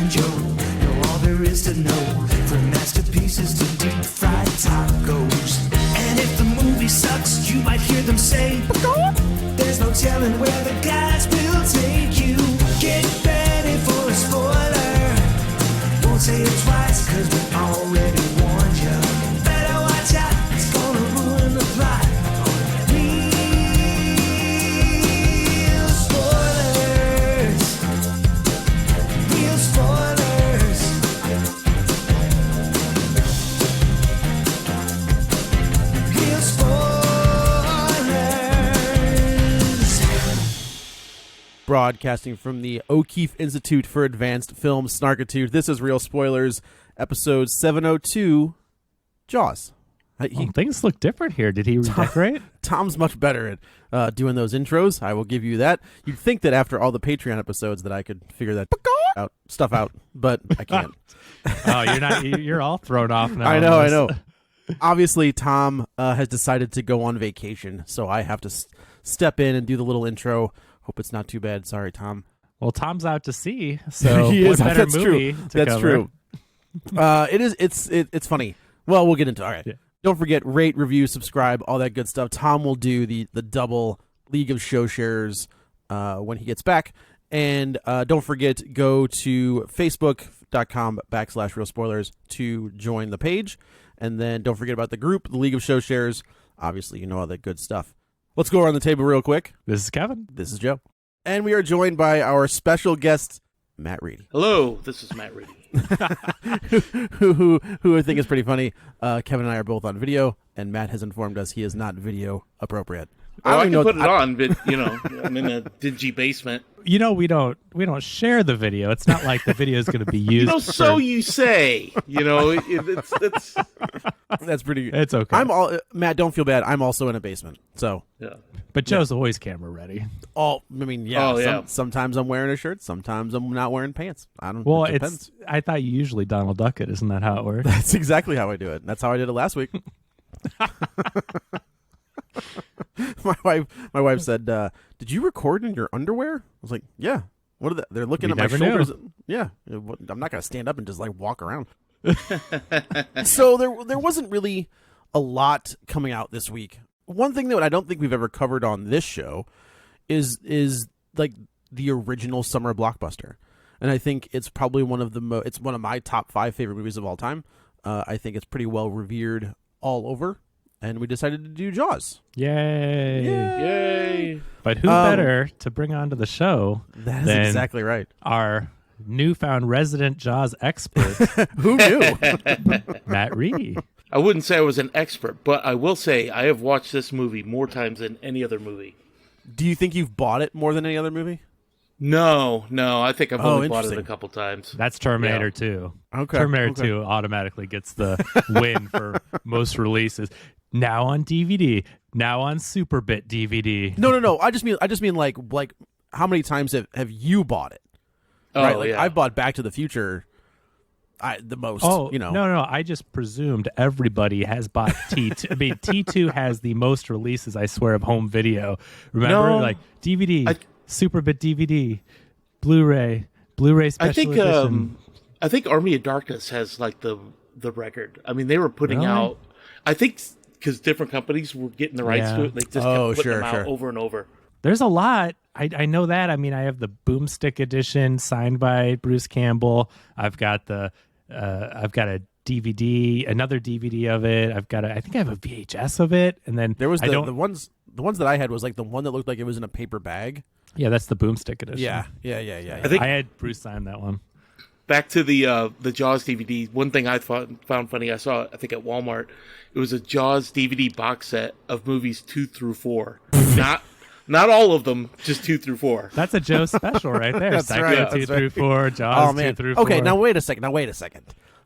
Joe. Know all there is to know, from masterpieces to deep fried tacos. And if the movie sucks, you might hear them say, there's no telling where the guys will take you. Get ready for a spoiler. Won't say it twice, cause we already warned you. Better watch out, it's gonna ruin the plot. Real spoilers. Real spoilers. Real spoilers. Broadcasting from the O'Keefe Institute for Advanced Film Snarkitude. This is Real Spoilers, episode 702, Jaws. Things look different here. Did he redecorate? Tom's much better at doing those intros. I will give you that. You'd think that after all the Patreon episodes that I could figure that stuff out, but I can't. Oh, you're not. You're all thrown off now. I know. Obviously, Tom has decided to go on vacation, so I have to step in and do the little intro. Hope it's not too bad. Sorry, Tom. Well, Tom's out to sea, so he is. what better That's movie true. to That's cover? true. It is. It's funny. Well, we'll get into it. All right. Yeah. Don't forget, rate, review, subscribe, all that good stuff. Tom will do the double League of Show Shares when he gets back. And don't forget, go to facebook.com/Real Spoilers to join the page. And then don't forget about the group, the League of Show Shares. Obviously, you know all that good stuff. Let's go around the table real quick. This is Kevin. This is Joe. And we are joined by our special guest, Matt Reedy. Hello, this is Matt Reedy. who I think is pretty funny. Kevin and I are both on video, and Matt has informed us he is not video appropriate. Well, I don't can even put it on, but I'm in a dingy basement. You know, we don't share the video. It's not like the video is going to be used. So you say. It's That's pretty. It's okay. Matt. Don't feel bad. I'm also in a basement. So, yeah. But Joe's always camera ready. Sometimes I'm wearing a shirt. Sometimes I'm not wearing pants. I don't. Well, it depends. I thought you usually Donald Duck it. Isn't that how it works? That's exactly how I do it. That's how I did it last week. My wife said, "Did you record in your underwear?" I was like, "Yeah." What are they? They're looking at my shoulders. Yeah, I'm not gonna stand up and just like walk around. So there wasn't really a lot coming out this week. One thing that I don't think we've ever covered on this show is like the original summer blockbuster, and I think it's probably one of it's one of my top 5 favorite movies of all time. I think it's pretty well revered all over. And we decided to do Jaws. Yay! Yay! But who better to bring onto the show That than is exactly right. Our newfound resident Jaws expert, Who knew? Matt Reedy. I wouldn't say I was an expert, but I will say I have watched this movie more times than any other movie. Do you think you've bought it more than any other movie? No. I think I've only bought it a couple times. That's Terminator 2. Okay. Terminator 2 automatically gets the win for most releases. Now on DVD. Now on Superbit DVD. No. I just mean like how many times have you bought it? Oh, right? Like, yeah. I've bought Back to the Future the most. Oh, you know. No. I just presumed everybody has bought T2. I mean, T2 has the most releases, I swear, of home video. Remember? No. Like DVD, Superbit DVD, Blu-ray special edition. I think Army of Darkness has like the record. I mean, they were putting out. I think because different companies were getting the rights to it, they just kept putting them out over and over. There's a lot. I know that. I mean, I have the Boomstick edition signed by Bruce Campbell. I've got a DVD, another DVD of it. I think I have a VHS of it. And then There was the ones that I had was like the one that looked like it was in a paper bag. Yeah, that's the Boomstick edition. Yeah. I think I had Bruce sign that one. Back to the Jaws DVD. One thing I found funny, I saw I think at Walmart. It was a Jaws DVD box set of movies 2 through 4. Not all of them, just 2 through 4. That's a Joe special right there. That's Psycho right, 2 that's through 4, Jaws 2 through 4. Okay, now wait a second.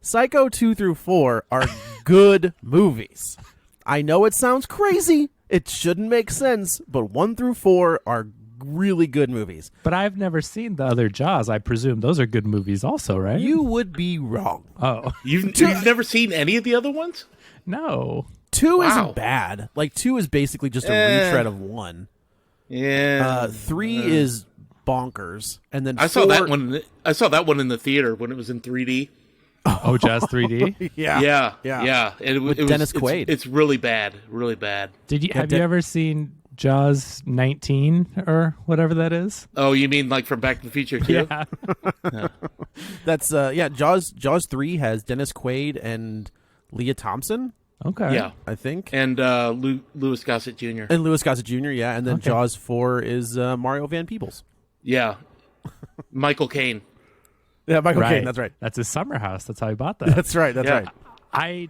Psycho 2 through 4 are good movies. I know it sounds crazy. It shouldn't make sense, but 1 through 4 are really good movies. But I've never seen the other Jaws. I presume those are good movies also, right? You would be wrong. Oh. You've never seen any of the other ones? No. 2 isn't bad. Like 2 is basically just a retread of 1. Yeah. 3 is bonkers. And then I saw that one. I saw that one in the theater when it was in 3D. Oh, Jaws 3D. Yeah. And it With was Dennis Quaid. It's really bad, really bad. Have you ever seen Jaws 19 or whatever that is? Oh, you mean like from Back to the Future too? Yeah. That's Jaws 3 has Dennis Quaid and Leah Thompson. Okay. Yeah, I think. And Louis Gossett Jr. And Louis Gossett Jr. Yeah, and then Jaws 4 is Mario Van Peebles. Yeah, Michael Caine. Yeah, Michael Caine. That's right. That's his summer house. That's how he bought that. That's right. That's right. I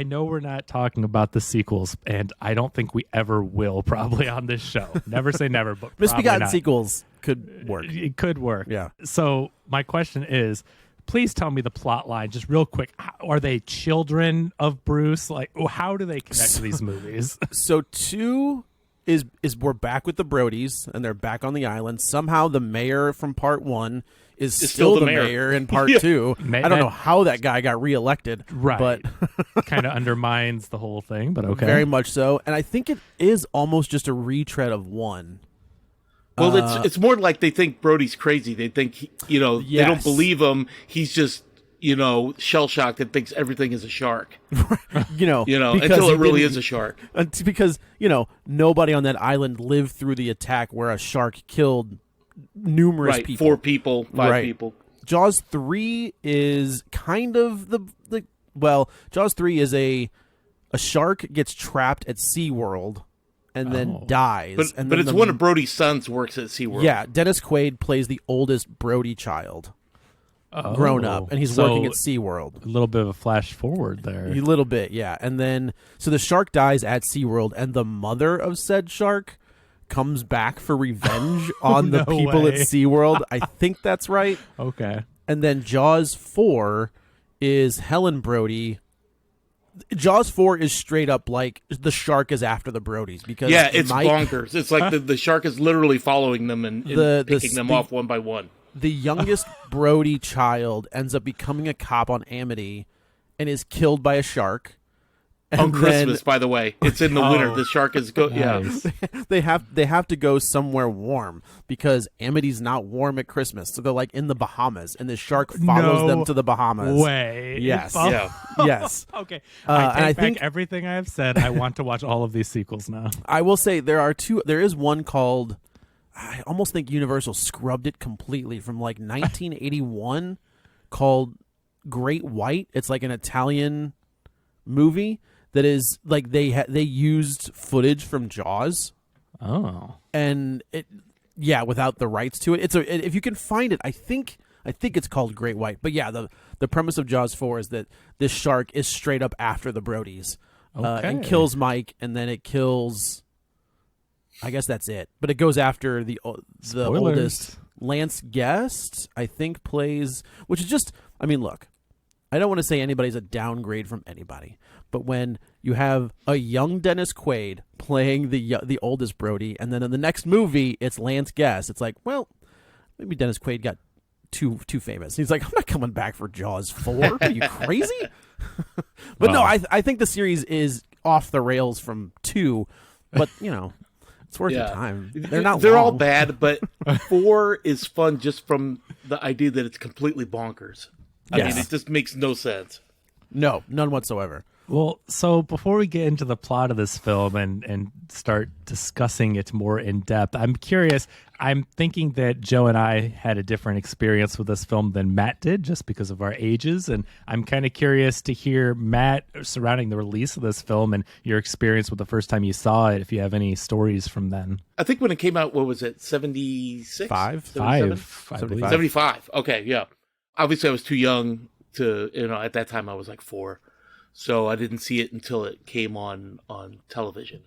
know we're not talking about the sequels, and I don't think we ever will probably on this show. Never say never, but Misbegotten sequels could work. It could work. Yeah. So my question is, please tell me the plot line just real quick. Are they children of Bruce? Like, how do they connect to these movies? So 2 is we're back with the Brodies, and they're back on the island. Somehow the mayor from part 1 is still the mayor in part 2. I don't know how that guy got reelected. Right. But kind of undermines the whole thing, but okay. Very much so. And I think it is almost just a retread of 1. Well, it's more like they think Brody's crazy. They think, they don't believe him. He's just, shell-shocked and thinks everything is a shark. Until it really is a shark. Because, nobody on that island lived through the attack where a shark killed numerous people. 4 people, 5 people. Jaws 3 is kind of Jaws 3 is a shark gets trapped at SeaWorld and then dies. But it's one of Brody's sons works at SeaWorld. Yeah, Dennis Quaid plays the oldest Brody child. Grown up, and he's working at SeaWorld. A little bit of a flash forward there. A little bit, yeah. And then, so the shark dies at SeaWorld, and the mother of said shark comes back for revenge on the people at SeaWorld. I think that's right. Okay. And then Jaws 4 is Helen Brody. Jaws 4 is straight up like the shark is after the Brodies because it's bonkers. It's like the shark is literally following them and picking them off one by one. The youngest Brody child ends up becoming a cop on Amity and is killed by a shark. On Christmas, by the way, it's in the winter. The shark is nice. They have to go somewhere warm because Amity's not warm at Christmas, so they're like in the Bahamas, and the shark follows them to the Bahamas. Way, yes, yes. Okay, I think everything I have said. I want to watch all of these sequels now. I will say there are 2. There is one called. I almost think Universal scrubbed it completely from like 1981, called Great White. It's like an Italian movie. That is like they used footage from Jaws. Oh, and without the rights to it. If you can find it, I think it's called Great White. But yeah, the premise of Jaws 4 is that this shark is straight up after the Brodies, and kills Mike, and then it kills. I guess that's it. But it goes after the oldest. Lance Guest, I think, plays, which is just. I mean, look, I don't want to say anybody's a downgrade from anybody. But when you have a young Dennis Quaid playing the oldest Brody, and then in the next movie it's Lance Guest, it's like, well, maybe Dennis Quaid got too famous. He's like, I'm not coming back for Jaws 4. Are you crazy? But no, I think the series is off the rails from 2, but it's worth your time. They're all bad, but 4 is fun just from the idea that it's completely bonkers. I mean, it just makes no sense. No, none whatsoever. Well, so before we get into the plot of this film and start discussing it more in depth, I'm curious. I'm thinking that Joe and I had a different experience with this film than Matt did just because of our ages. And I'm kind of curious to hear, Matt, surrounding the release of this film and your experience with the first time you saw it, if you have any stories from then. I think when it came out, what was it, 76? 5? 75. Okay, yeah. Obviously, I was too young to, at that time I was like 4. So I didn't see it until it came on television.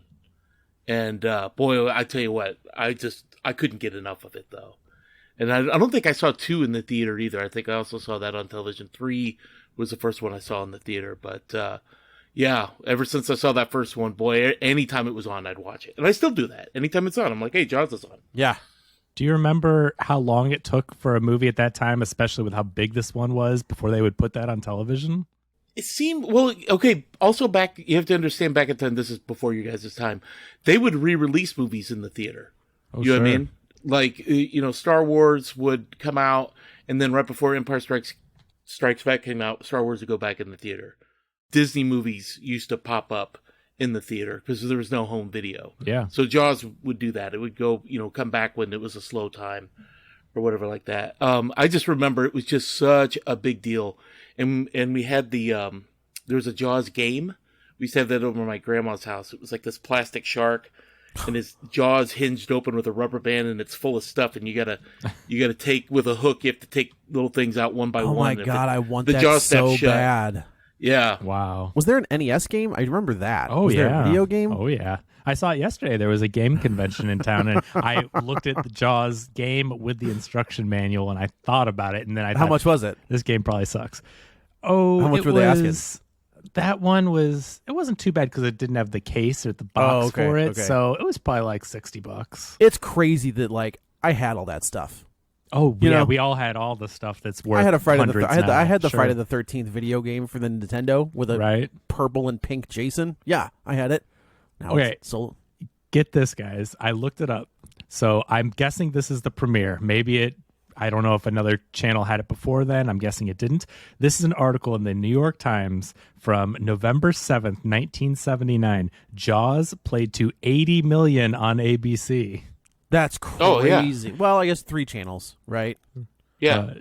And boy, I tell you what, I couldn't get enough of it, though. And I don't think I saw 2 in the theater either. I think I also saw that on television. 3 was the first one I saw in the theater. But ever since I saw that first one, boy, anytime it was on, I'd watch it. And I still do that. Anytime it's on, I'm like, hey, Jaws is on. Yeah. Do you remember how long it took for a movie at that time, especially with how big this one was, before they would put that on television? It seemed, well, okay, also you have to understand back at then, this is before you guys' time, they would re-release movies in the theater. Oh, you know what I mean? Like, Star Wars would come out, and then right before Empire Strikes Back came out, Star Wars would go back in the theater. Disney movies used to pop up in the theater because there was no home video. Yeah. So Jaws would do that. It would go, come back when it was a slow time or whatever like that. I just remember it was just such a big deal. And we had there was a Jaws game. We used to have that over at my grandma's house. It was like this plastic shark, and his jaws hinged open with a rubber band, and it's full of stuff. And you gotta take with a hook. You have to take little things out one by one. Oh my God, I want the that jaws so shut. bad. Yeah. Wow. Was there an NES game? I remember that. Oh, was yeah. there a video game? Oh, yeah. I saw it yesterday. There was a game convention in town, and I looked at the Jaws game with the instruction manual, and I thought about it, and then I thought, How much was it? This game probably sucks. Oh, how much were they asking? That one it wasn't too bad because it didn't have the case or the box for it, so it was probably like $60. It's crazy that like I had all that stuff. Oh, yeah, we all had all the stuff that's worth. I had a Friday hundreds I had the Sure. Friday the 13th video game for the Nintendo with a purple and pink Jason. Yeah, I had it. Now Okay. it's sold. Get this, guys. I looked it up. So I'm guessing this is the premiere. I don't know if another channel had it before then. I'm guessing it didn't. This is an article in the New York Times from November 7th, 1979. Jaws played to 80 million on ABC. That's crazy. Oh, yeah. Well, I guess 3 channels, right? Yeah.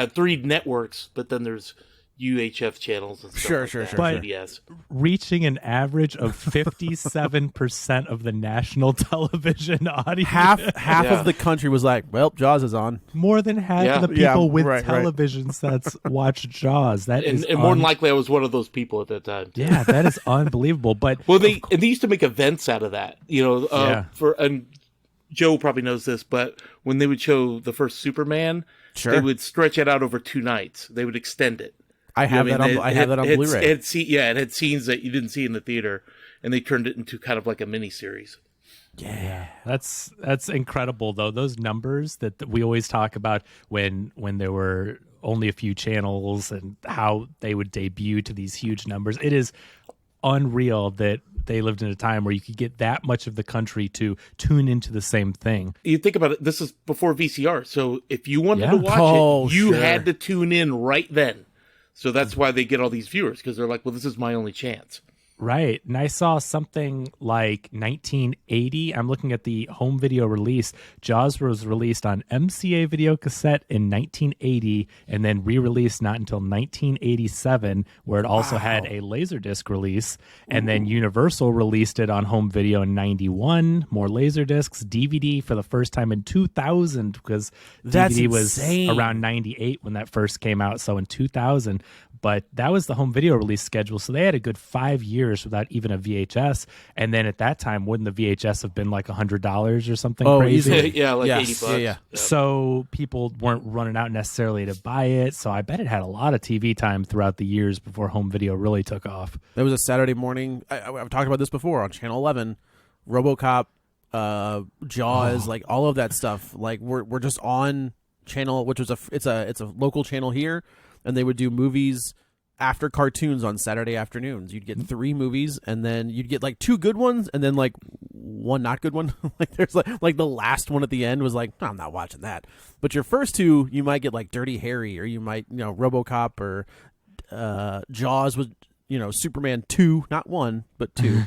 3 networks, but then there's UHF channels and stuff. Sure. But yes. reaching an average of 57% of the national television audience. Half of the country was like, well, Jaws is on. More than half of the people with right. television sets watch Jaws. That is and more than likely I was one of those people at that time. Yeah, that is unbelievable. But they used to make events out of that. And Joe probably knows this, but when they would show the first Superman, they would stretch it out over 2 nights. They would extend it. I have that on Blu-ray. It had scenes that you didn't see in the theater, and they turned it into kind of like a mini-series. Yeah, that's incredible though. Those numbers that we always talk about when there were only a few channels and how they would debut to these huge numbers. It is unreal that they lived in a time where you could get that much of the country to tune into the same thing. You think about it, this is before VCR, so if you wanted to watch it, you had to tune in right then. So that's why they get all these viewers, because they're like, well, this is my only chance. Right. And I saw something like 1980. I'm looking at the home video release. Jaws was released on MCA video cassette in 1980 and then re-released not until 1987, where it also had a Laserdisc release. And then Universal released it on home video in 91, more Laserdiscs, DVD for the first time in 2000, because DVD was around 98 when that first came out. So in 2000. But that was the home video release schedule. So they had a good 5 years without even a VHS. And then at that time, wouldn't the VHS have been like $100 or something crazy? Easily. Yeah, like $80. Yeah. So people weren't running out necessarily to buy it. So I bet it had a lot of TV time throughout the years before home video really took off. There was a Saturday morning. I've talked about this before on Channel 11. RoboCop, Jaws, like all of that stuff. Like we're just on channel, which was it's a local channel here. And they would do movies after cartoons on Saturday afternoons. You'd get 3 movies, and then you'd get like 2 good ones, and then like 1 not good one. Like there's like the last one at the end was like, no, I'm not watching that. But your first 2, you might get like Dirty Harry, or you might RoboCop, or Jaws was Superman 2, not 1, but 2.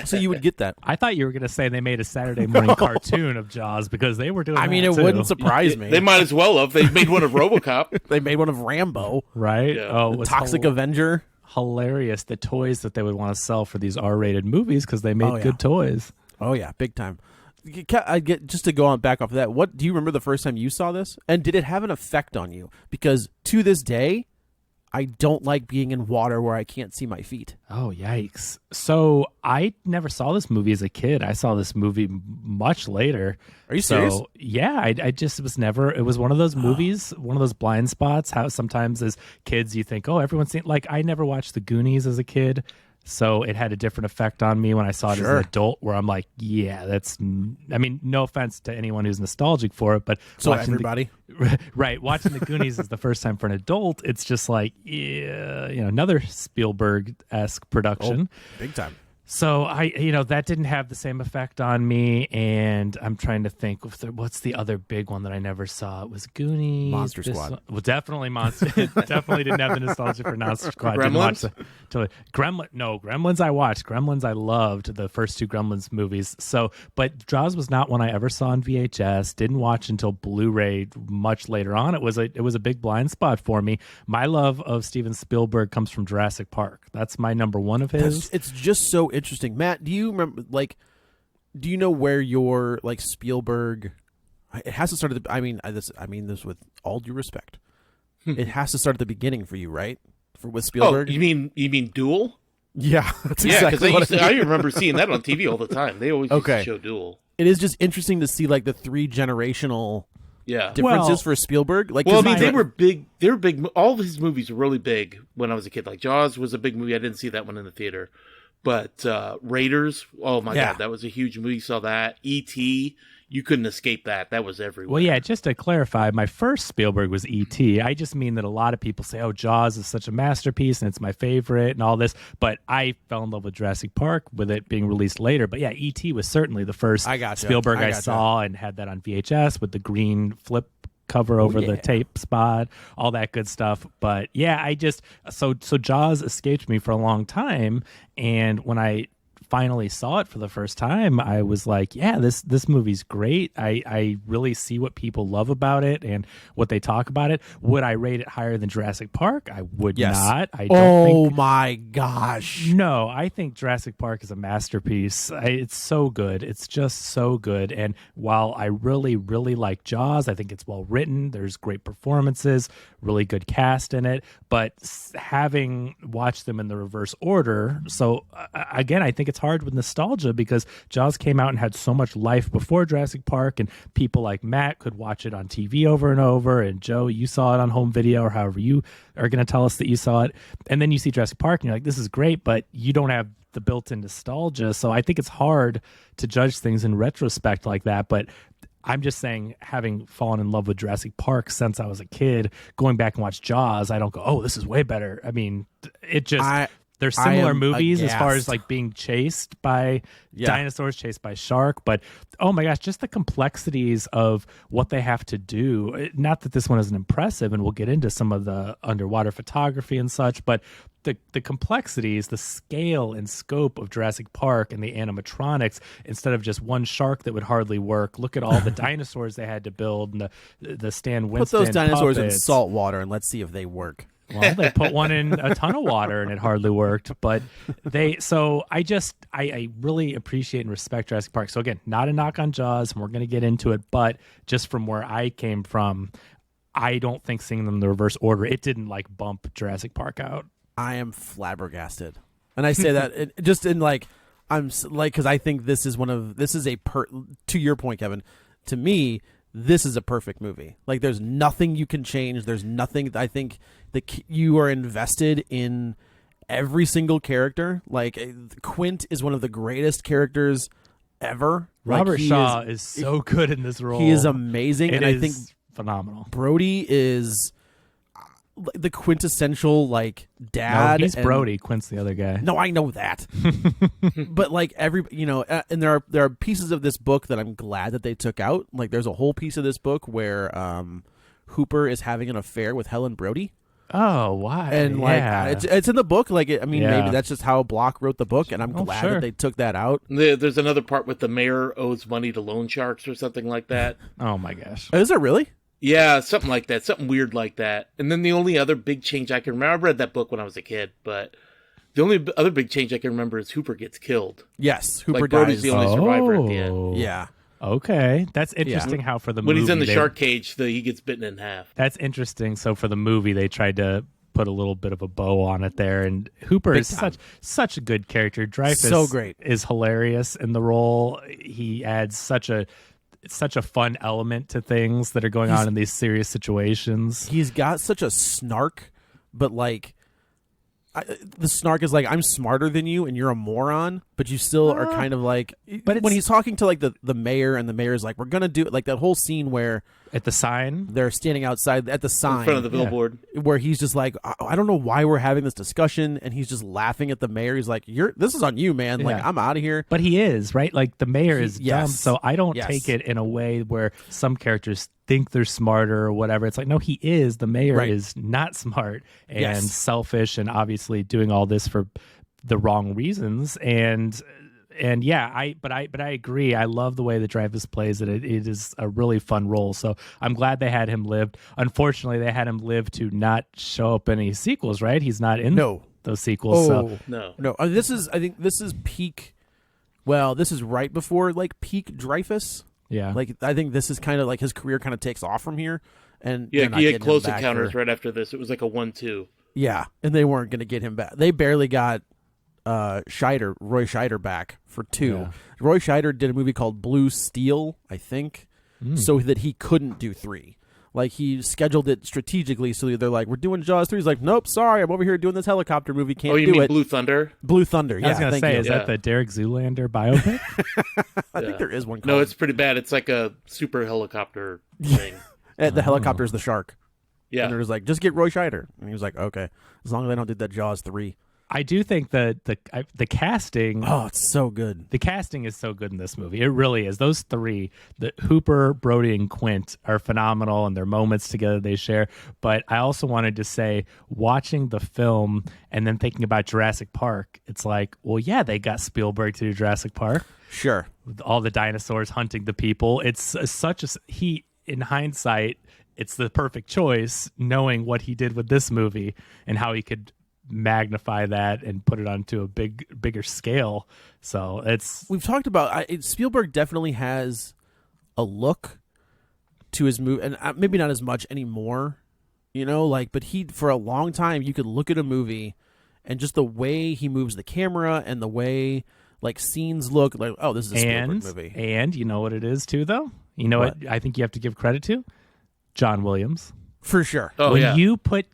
So you would get that. I thought you were going to say they made a Saturday morning cartoon of Jaws, because they were doing it too. Wouldn't surprise me. They might as well have. They made one of RoboCop. They made one of Rambo. Right? Yeah. Oh, it was Toxic Avenger. Hilarious. The toys that they would want to sell for these R-rated movies, because they made good toys. Oh, yeah, big time. Just to go on back off of that, what do you remember the first time you saw this? And did it have an effect on you? Because to this day, I don't like being in water where I can't see my feet. Oh, yikes. So I never saw this movie as a kid. I saw this movie much later. Are you serious? Yeah, I just was never, it was one of those movies, one of those blind spots, how sometimes as kids you think, oh, everyone's seen, like I never watched The Goonies as a kid. So it had a different effect on me when I saw it as an adult, where I'm like, yeah, no offense to anyone who's nostalgic for it, but so everybody. Watching The Goonies is the first time for an adult. It's just like, another Spielberg-esque production. Oh, big time. So that didn't have the same effect on me, and I'm trying to think what's the other big one that I never saw. It was Goonies, Monster Squad. Well, definitely Monster. It definitely didn't have the nostalgia for Monster Squad. Gremlins? Gremlins I watched. Gremlins I loved the first 2 Gremlins movies. So, but Jaws was not one I ever saw on VHS. Didn't watch until Blu-ray much later on. It was a big blind spot for me. My love of Steven Spielberg comes from Jurassic Park. That's my number 1 of his. It's just so interesting. Matt, do you remember, do you know where your, Spielberg, it has to start at the, I mean this with all due respect. It has to start at the beginning for you, right? With Spielberg? Oh, you mean Duel? Yeah, that's Yeah, exactly what I remember seeing that on TV all the time. They always used to show Duel. It is just interesting to see, the 3 generational differences Well, for Spielberg. They were big. They were big. All of his movies were really big when I was a kid. Like Jaws was a big movie. I didn't see that one in the theater. But Raiders, oh my God, that was a huge movie. Saw that. E.T., you couldn't escape that. That was everywhere. Well, yeah, just to clarify, my first Spielberg was E.T. I just mean that a lot of people say, oh, Jaws is such a masterpiece and it's my favorite and all this. But I fell in love with Jurassic Park with it being released later. But yeah, E.T. was certainly the first Spielberg I saw and had that on VHS with the green flip cover over the tape spot, all that good stuff. But yeah, I just so Jaws escaped me for a long time, and when I finally saw it for the first time, I was like, yeah, this movie's great. I really see what people love about it and what they talk about it. Would I rate it higher than Jurassic Park? I would not. I don't think, my gosh. No, I think Jurassic Park is a masterpiece. It's so good. It's just so good. And while I really, really like Jaws, I think it's well written. There's great performances, really good cast in it. But having watched them in the reverse order, so again, I think it's hard with nostalgia because Jaws came out and had so much life before Jurassic Park, and people like Matt could watch it on TV over and over, and Joe, you saw it on home video or however you are going to tell us that you saw it, and then you see Jurassic Park and you're like, this is great, but you don't have the built-in nostalgia. So I think it's hard to judge things in retrospect like that. But I'm just saying, having fallen in love with Jurassic Park since I was a kid, going back and watch Jaws, I don't go, oh, this is way better. I mean, it just... They're similar movies as far as being chased by dinosaurs, chased by shark. But, oh my gosh, just the complexities of what they have to do. Not that this one isn't impressive, and we'll get into some of the underwater photography and such, but the complexities, the scale and scope of Jurassic Park and the animatronics, instead of just one shark that would hardly work. Look at all the dinosaurs they had to build and the Stan Winston Put those dinosaurs puppets. in salt water and let's see if they work. Well, they put one in a ton of water and it hardly worked. But I really appreciate and respect Jurassic Park. So again, not a knock on Jaws, and we're going to get into it. But just from where I came from, I don't think seeing them in the reverse order, it didn't bump Jurassic Park out. I am flabbergasted, and I say that because I think this is to your point, Kevin. To me, this is a perfect movie. There's nothing you can change. There's nothing. I think that you are invested in every single character. Quint is one of the greatest characters ever. Robert Shaw is so good in this role. He is amazing, and I think phenomenal. Brody is the quintessential dad. No, he's Brody. Quint's the other guy. No, I know that. But and there are pieces of this book that I'm glad that they took out. There's a whole piece of this book where Hooper is having an affair with Helen Brody. Oh, why? And it's in the book. Maybe that's just how Block wrote the book, and I'm glad that they took that out. There's another part with the mayor owes money to loan sharks or something like that. Oh my gosh. Is it really? Yeah, something like that. Something weird like that. And then the only other big change I can remember, I read that book when I was a kid, but the only other big change I can remember is Hooper gets killed. Yes, Hooper Brody's dies. the only survivor at the end. Yeah. Okay, that's interesting. How for the movie, when he's in the shark cage, he gets bitten in half. That's interesting. So for the movie, they tried to put a little bit of a bow on it there, and Hooper is such a good character. Dreyfuss so great, is hilarious in the role. He adds such a fun element to things that are going on in these serious situations. He's got such a snark, but the snark is I'm smarter than you and you're a moron, but you still are kind of but when he's talking to the mayor, and the mayor's we're gonna do it, that whole scene where At the sign? They're standing outside at the sign. In front of the billboard. Where he's just like, I don't know why we're having this discussion, and he's just laughing at the mayor. He's like, this is on you, man. Like, I'm out of here. But he is, right? Like, the mayor is yes. dumb, so I don't take it in a way where some characters think they're smarter or whatever. It's like, no, he is. The mayor is not smart and selfish and obviously doing all this for the wrong reasons. And yeah, I agree. I love the way that Dreyfuss plays it. It is a really fun role. So I'm glad they had him live. Unfortunately, they had him live to not show up in any sequels, right? He's not in those sequels. No. I think this is peak. Well, this is right before like peak Dreyfuss. Yeah. Like I think this is kind of like his career kind of takes off from here. And he had Close Encounters right after this. It was like a 1-2. Yeah, and they weren't going to get him back. They barely got Roy Scheider back for 2. Yeah. Roy Scheider did a movie called Blue Steel, I think, so that he couldn't do 3. Like, he scheduled it strategically, so they're like, we're doing Jaws 3. He's like, nope, sorry, I'm over here doing this helicopter movie, can't do it. Oh, you mean Blue Thunder? Blue Thunder, yeah. I was going to say, is that the Derek Zoolander biopic? I think there is one called. No, it's pretty bad. It's like a super helicopter thing. The helicopter's the shark. Yeah. And they're just like, just get Roy Scheider. And he was like, okay, as long as I don't do that Jaws 3. I do think that the casting. Oh, it's so good. The casting is so good in this movie. It really is. Those 3, the Hooper, Brody, and Quint, are phenomenal, and their moments together they share. But I also wanted to say, watching the film and then thinking about Jurassic Park, it's like, well, yeah, they got Spielberg to do Jurassic Park. Sure. With all the dinosaurs hunting the people. It's in hindsight, it's the perfect choice, knowing what he did with this movie and how he could magnify that and put it onto a bigger scale. So we've talked about Spielberg definitely has a look to his movie, and maybe not as much anymore, but he, for a long time, you could look at a movie and just the way he moves the camera and the way like scenes look like, oh, this is a Spielberg movie. And you know what it is too, though? You know what I think you have to give credit to? John Williams. For sure. Oh, when you put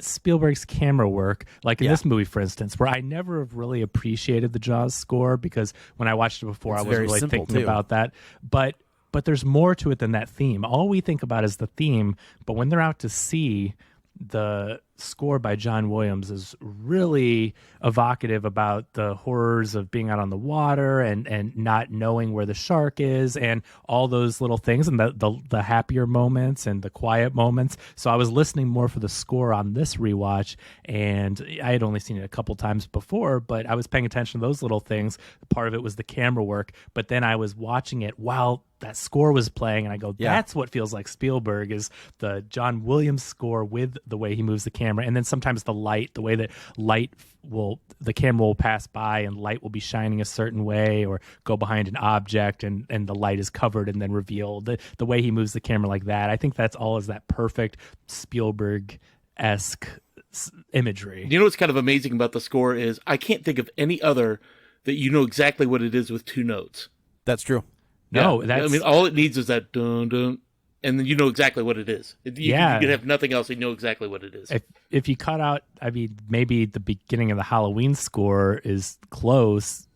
Spielberg's camera work, like in this movie, for instance, where I never have really appreciated the Jaws score because when I watched it before, I wasn't really thinking about that. But there's more to it than that theme. All we think about is the theme, but when they're out to sea, the score by John Williams is really evocative about the horrors of being out on the water and not knowing where the shark is and all those little things and the happier moments and the quiet moments. So I was listening more for the score on this rewatch, and I had only seen it a couple times before, but I was paying attention to those little things. Part of it was the camera work, but then I was watching it while that score was playing, and I go, that's what feels like Spielberg, is the John Williams score with the way he moves the camera. And then sometimes the light, the way that the camera will pass by and light will be shining a certain way or go behind an object and the light is covered and then revealed. The way he moves the camera like that, I think that's all is that perfect Spielberg-esque imagery. You know what's kind of amazing about the score is I can't think of any other that you know exactly what it is with 2 notes. That's true. No, I mean, all it needs is that dun dun, and then you know exactly what it is. You can have nothing else, and you know exactly what it is. If you cut out, I mean, maybe the beginning of the Halloween score is close.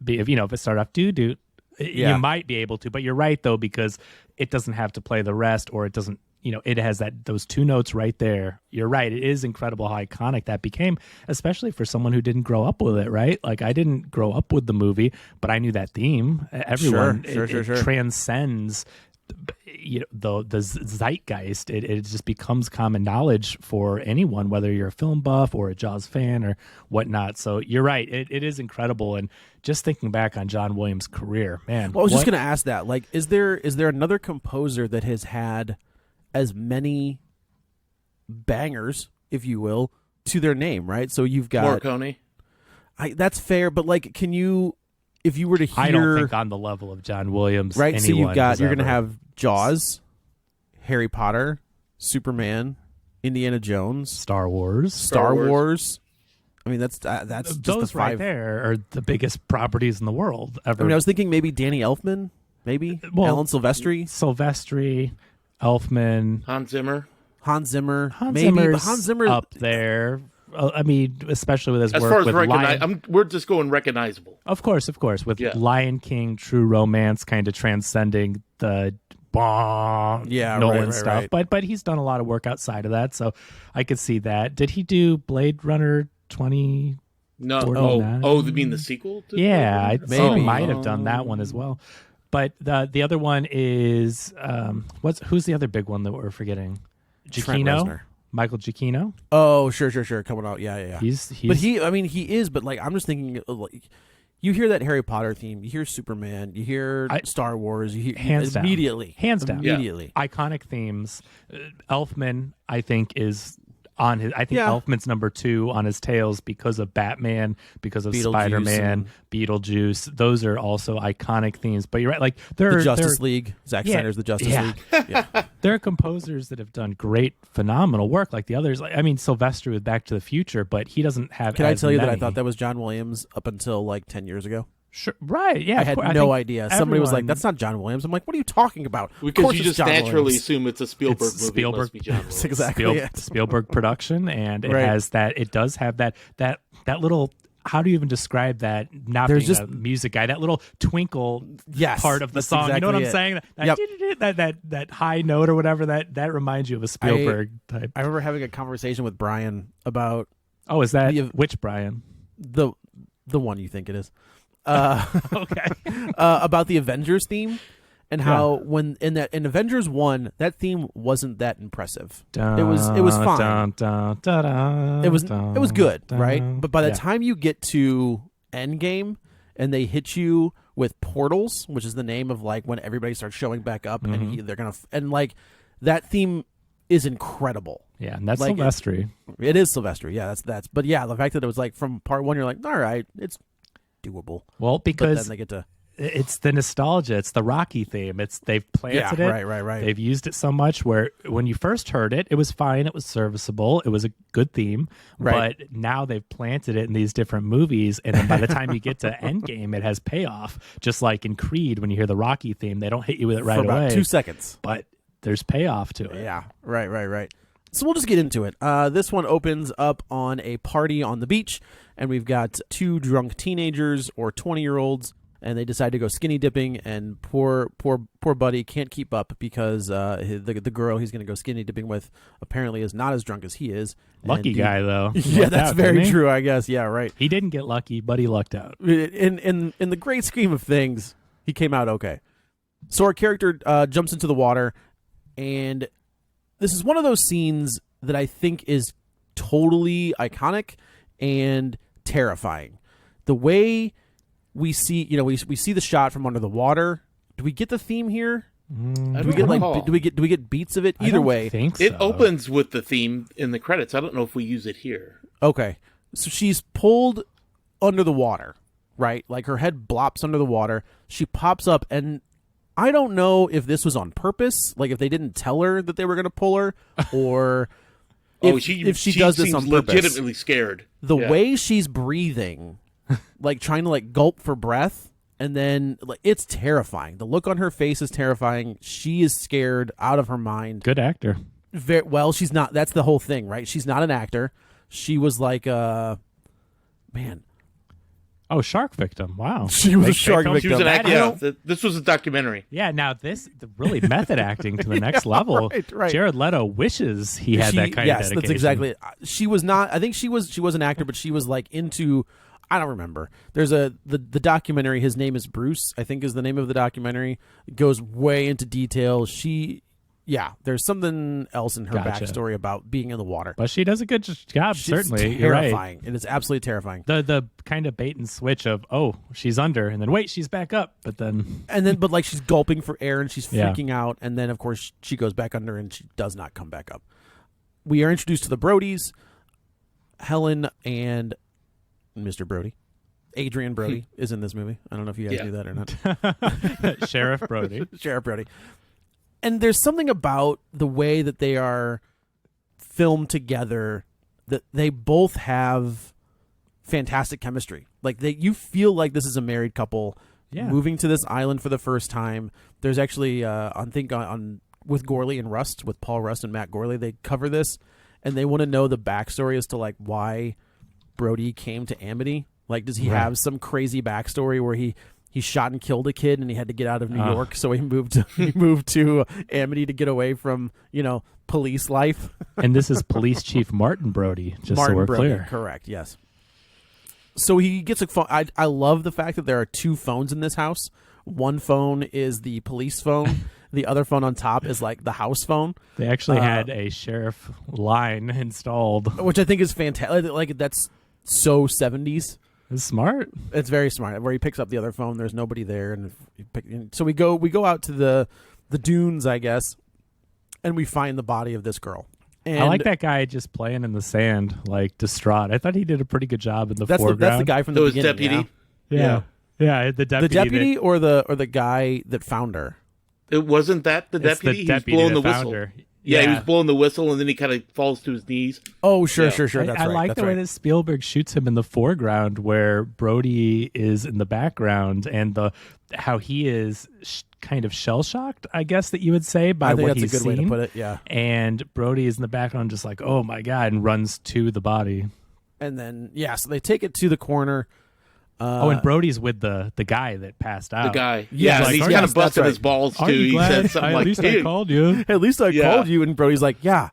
If it started off doo-doo, you might be able to. But you're right, though, because it doesn't have to play the rest, or it doesn't. It has those 2 notes right there. You're right. It is incredible how iconic that became, especially for someone who didn't grow up with it, right? Like, I didn't grow up with the movie, but I knew that theme. Everyone, sure. It transcends the zeitgeist. It just becomes common knowledge for anyone, whether you're a film buff or a Jaws fan or whatnot. So you're right. It is incredible. And just thinking back on John Williams' career, man. Well, I was just going to ask that. Like, is there another composer that has had as many bangers, if you will, to their name, right? So you've got Morricone. That's fair, but like, can you, if you were to hear, I don't think on the level of John Williams, right? So you're going to have Jaws, Harry Potter, Superman, Indiana Jones, Star Wars. I mean, that's just those the 5 right there are the biggest properties in the world ever. I mean, I was thinking maybe Danny Elfman, Alan Silvestri. Elfman, Hans Zimmer, maybe, but Hans Zimmer up there. I mean, especially with his as work far as with Lion. we're just going recognizable. Of course, with Lion King, True Romance, kind of transcending the Nolan stuff. But he's done a lot of work outside of that, so I could see that. Did he do Blade Runner 20? No. Oh, you mean the sequel? Yeah, I maybe might have done that one as well. But the other one is who's the other big one that we're forgetting? Giacchino. Michael Giacchino. Oh, sure. Coming out, yeah. He's but he is. But like, I'm just thinking, like, you hear that Harry Potter theme, you hear Superman, you hear Star Wars, you hear hands down. Immediately. Iconic themes. Elfman, I think, is on his. I think Elfman's number 2 on his tails because of Batman, because of Spider-Man, Beetlejuice. Those are also iconic themes. But you're right, like the Justice League. Zack Snyder's The Justice League. Yeah. There are composers that have done great, phenomenal work. Like the others, like, I mean, Sylvester with Back to the Future, but he doesn't have. Can I tell you that I thought that was John Williams up until like 10 years ago? Sure, right? Yeah, I had no idea. Somebody was like, "That's not John Williams." I'm like, "What are you talking about?" Because you just naturally assume it's a Spielberg movie. Spielberg, it must be John Williams. Exactly. Spielberg production, and it has that. It does have that little. How do you even describe that? Not being a music guy, that little twinkle part of the song. Exactly, you know what I'm saying? That high note or whatever. That reminds you of a Spielberg type. I remember having a conversation with Brian about. Oh, is that which Brian? The one you think it is. Okay. About the Avengers theme and how when in Avengers 1 that theme wasn't that impressive. It was fine. It was good, right? But by the time you get to Endgame and they hit you with portals, which is the name of like when everybody starts showing back up and they're gonna and like that theme is incredible. Yeah, and that's like, Sylvester. It is Sylvester. Yeah, that's. But yeah, the fact that it was like from part 1, you're like, all right, it's doable. Well, because then they get to it's the nostalgia, it's the Rocky theme. They've planted it. Right. They've used it so much where when you first heard it, it was fine, it was serviceable, it was a good theme. Right. But now they've planted it in these different movies, and then by the time you get to Endgame, it has payoff. Just like in Creed, when you hear the Rocky theme, they don't hit you with it right for about away. 2 seconds. But there's payoff to it. Yeah. Right. So we'll just get into it. This one opens up on a party on the beach, and we've got 2 drunk teenagers or 20-year-olds, and they decide to go skinny dipping. And poor buddy can't keep up because the girl he's going to go skinny dipping with apparently is not as drunk as he is. Lucky guy though. Yeah, that's very true. I guess. Yeah, right. He didn't get lucky, but he lucked out. In the great scheme of things, he came out okay. So our character jumps into the water, and this is one of those scenes that I think is totally iconic and terrifying. The way we see, we see the shot from under the water. Do we get the theme here? Do we get beats of it? Either way, think so. It opens with the theme in the credits. I don't know if we use it here. Okay, so she's pulled under the water, right? Like her head blops under the water. She pops up, and I don't know if this was on purpose, like if they didn't tell her that they were going to pull her, or if she does this on purpose. Legitimately scared. The way she's breathing, like trying to like gulp for breath, and then like it's terrifying. The look on her face is terrifying. She is scared out of her mind. Good actor. Well, she's not. That's the whole thing, right? She's not an actor. She was like man. Oh, shark victim! Wow, she was a shark victim. She was an actor. Yeah, this was a documentary. Yeah, now this really method acting to the next level. Right. Jared Leto wishes he had that kind of dedication. Yes, that's exactly it. She was not. I think she was an actor, but she was like into. I don't remember. There's the documentary. His name is Bruce, I think is the name of the documentary. It goes way into detail. There's something else in her backstory about being in the water. But she does a good job, certainly. Terrifying. You're right. It is absolutely terrifying. The kind of bait and switch of, oh, she's under, and then wait, she's back up, but like she's gulping for air and she's freaking out, and then of course she goes back under and she does not come back up. We are introduced to the Brodies, Helen and Mr. Brody. Adrian Brody is in this movie. I don't know if you guys knew that or not. Sheriff Brody. Sheriff Brody. And there's something about the way that they are filmed together that they both have fantastic chemistry. Like you feel like this is a married couple moving to this island for the first time. There's actually, on with Gorley and Rust, with Paul Rust and Matt Gorley, they cover this, and they want to know the backstory as to like why Brody came to Amity. Like, does he have some crazy backstory where he he shot and killed a kid, and he had to get out of New York, so he moved to Amity to get away from police life. And this is Police Chief Martin Brody, just Martin so we're Brody, clear. Correct, yes. So he gets a phone. I love the fact that there are 2 phones in this house. One phone is the police phone. The other phone on top is like the house phone. They actually had a sheriff line installed, which I think is fantastic. Like that's so 70s. It's smart. It's very smart. Where he picks up the other phone, there's nobody there, and so we go out to the dunes, I guess, and we find the body of this girl. And I like that guy just playing in the sand, like distraught. I thought he did a pretty good job in the foreground. That's the guy from the beginning. Deputy. Yeah, the deputy. The deputy or the guy that found her. It wasn't that the deputy. He was blowing the whistle. Her. Yeah, he was blowing the whistle, and then he kind of falls to his knees. Oh, sure. That's I right. like the way that Spielberg shoots him in the foreground, where Brody is in the background, and how he is kind of shell shocked, I guess that you would say, by what he's seen. That's a good way to put it. Yeah. And Brody is in the background, just like, oh my god, and runs to the body. And then so they take it to the corner. And Brody's with the guy that passed out. The guy. Yeah, he's kind of busted his balls, too. He said something at least I called you. At least I called you. And Brody's like, yeah.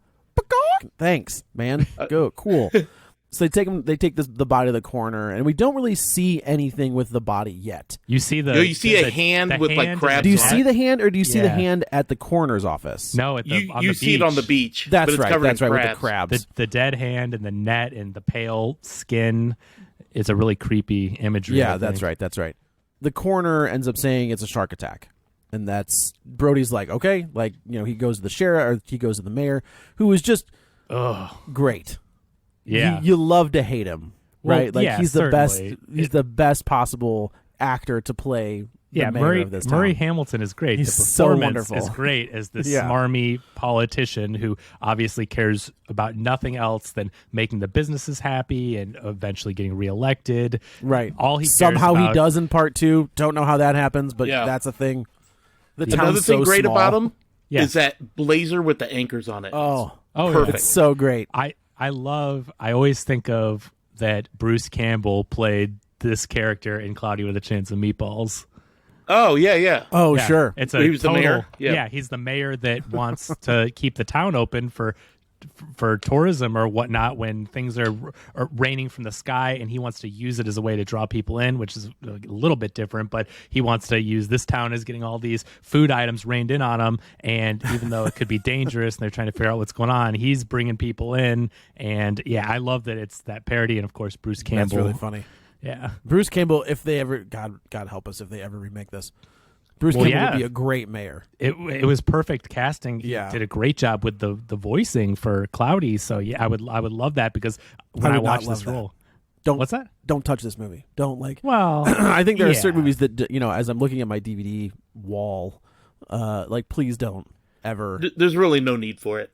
Thanks, man. Go. Cool. So they take the body to the corner, and we don't really see anything with the body yet. You see a hand with like crabs. Do you see the hand, or do you see the hand at the coroner's office? No, you see it on the beach. That's but it's right. covered That's in right. crabs. With the crabs, the dead hand and the net and the pale skin. It's a really creepy imagery. Yeah, that's right. The coroner ends up saying it's a shark attack, and that's Brody's like, okay, like he goes to the sheriff, or he goes to the mayor, who is just great. Yeah, you love to hate him, right? Well, he's the best. certainly. He's the best possible actor to play. The mayor of this town. Murray Hamilton is great. He's the so performance wonderful. is great as this smarmy politician who obviously cares about nothing else than making the businesses happy and eventually getting reelected. Right. All he somehow cares about, he does in part 2. Don't know how that happens, but that's a thing. Another thing great small. about him is that blazer with the anchors on it. Oh, perfect. It's so great. I always think of that Bruce Campbell played this character in Cloudy with a Chance of Meatballs. Oh, yeah. Oh, sure. It's he was the mayor. Yeah, he's the mayor that wants to keep the town open for tourism or whatnot when things are raining from the sky, and he wants to use it as a way to draw people in, which is a little bit different, but he wants to use this town as getting all these food items rained in on him, and even though it could be dangerous and they're trying to figure out what's going on, he's bringing people in. And I love that it's that parody, and of course Bruce Campbell. That's really funny. Yeah, Bruce Campbell, if they ever, God help us if they ever remake this, Bruce Campbell would be a great mayor. It was perfect casting. He did a great job with the voicing for Cloudy. So I would love that, because when I watch this role, what's that? Don't touch this movie. Don't Well, I think there are certain movies that as I'm looking at my DVD wall, please don't ever. There's really no need for it.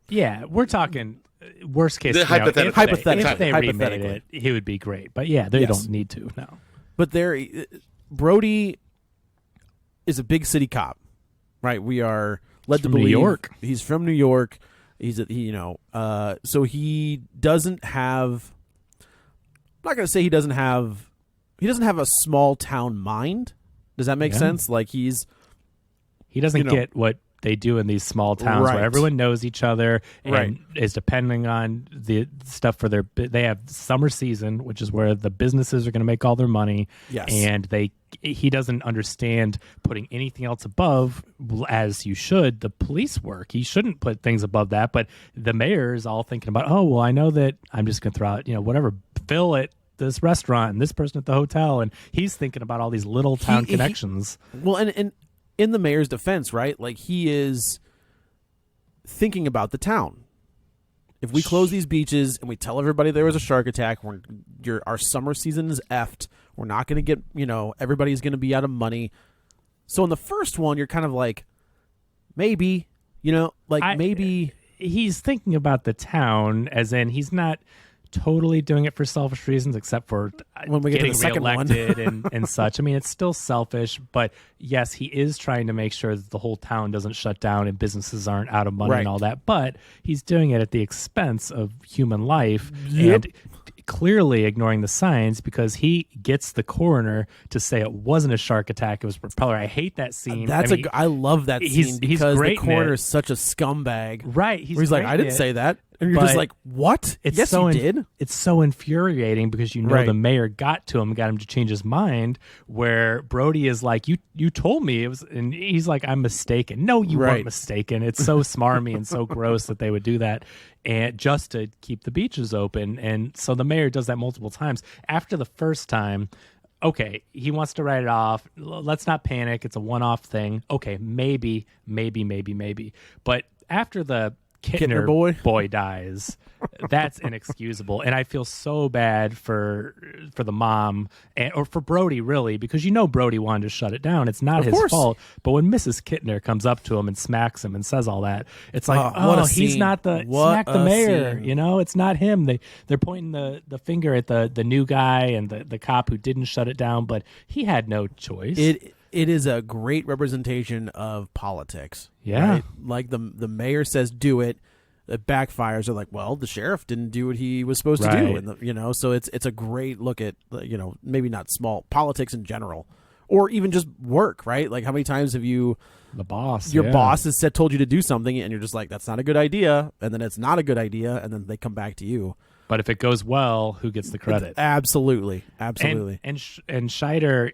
Yeah, we're talking worst case scenario. Hypothetically, if they remade it, he would be great. But they don't need to. No. But Brody is a big city cop, right? We are led to believe New York. He's from New York. So he doesn't have. I'm not going to say he doesn't have a small town mind. Does that make sense? Like he doesn't get what they do in these small towns where everyone knows each other and is depending on the stuff for they have summer season, which is where the businesses are going to make all their money. Yes. And he doesn't understand putting anything else above, as you should, the police work. He shouldn't put things above that, but the mayor is all thinking about, oh, well, I know that I'm just going to throw out, whatever, Phil at this restaurant and this person at the hotel, and he's thinking about all these little town connections. Well, and in the mayor's defense, right? Like, he is thinking about the town. If we close these beaches and we tell everybody there was a shark attack, our summer season is effed. We're not going to get, everybody's going to be out of money. So in the first one, you're kind of like, maybe, maybe. He's thinking about the town, as in he's not totally doing it for selfish reasons, except for when we get getting to the second reelected and such. I mean, it's still selfish, but yes, he is trying to make sure that the whole town doesn't shut down and businesses aren't out of money and all that. But he's doing it at the expense of human life. And clearly ignoring the signs because he gets the coroner to say it wasn't a shark attack, it was a propeller. I hate that scene. I love that scene because the coroner is such a scumbag. Right. He's like, I didn't say that. And you're just like, what? Yes, you did. It's so infuriating because the mayor got to him, got him to change his mind, where Brody is like, you told me it was, and he's like, I'm mistaken. No, you weren't mistaken. It's so smarmy and so gross that they would do that, and just to keep the beaches open. And so the mayor does that multiple times. After the first time, okay, he wants to write it off. Let's not panic. It's a one-off thing. Okay, maybe. But after the Kittner boy dies, that's inexcusable. And I feel so bad for the mom, or for Brody, really, because Brody wanted to shut it down. It's not his fault. But when Mrs. Kittner comes up to him and smacks him and says all that, it's like, he's not smack the mayor. Scene. It's not him. They're pointing the finger at the new guy and the cop who didn't shut it down, but he had no choice. It is a great representation of politics. Yeah. Right? Like the mayor says, do it. It backfires. They're like, well, the sheriff didn't do what he was supposed to do. And so it's a great look at, maybe not small politics in general, or even just work, right? Like how many times have your boss has told you to do something and you're just like, that's not a good idea. And then it's not a good idea. And then they come back to you. But if it goes well, who gets the credit? Absolutely. And Scheider,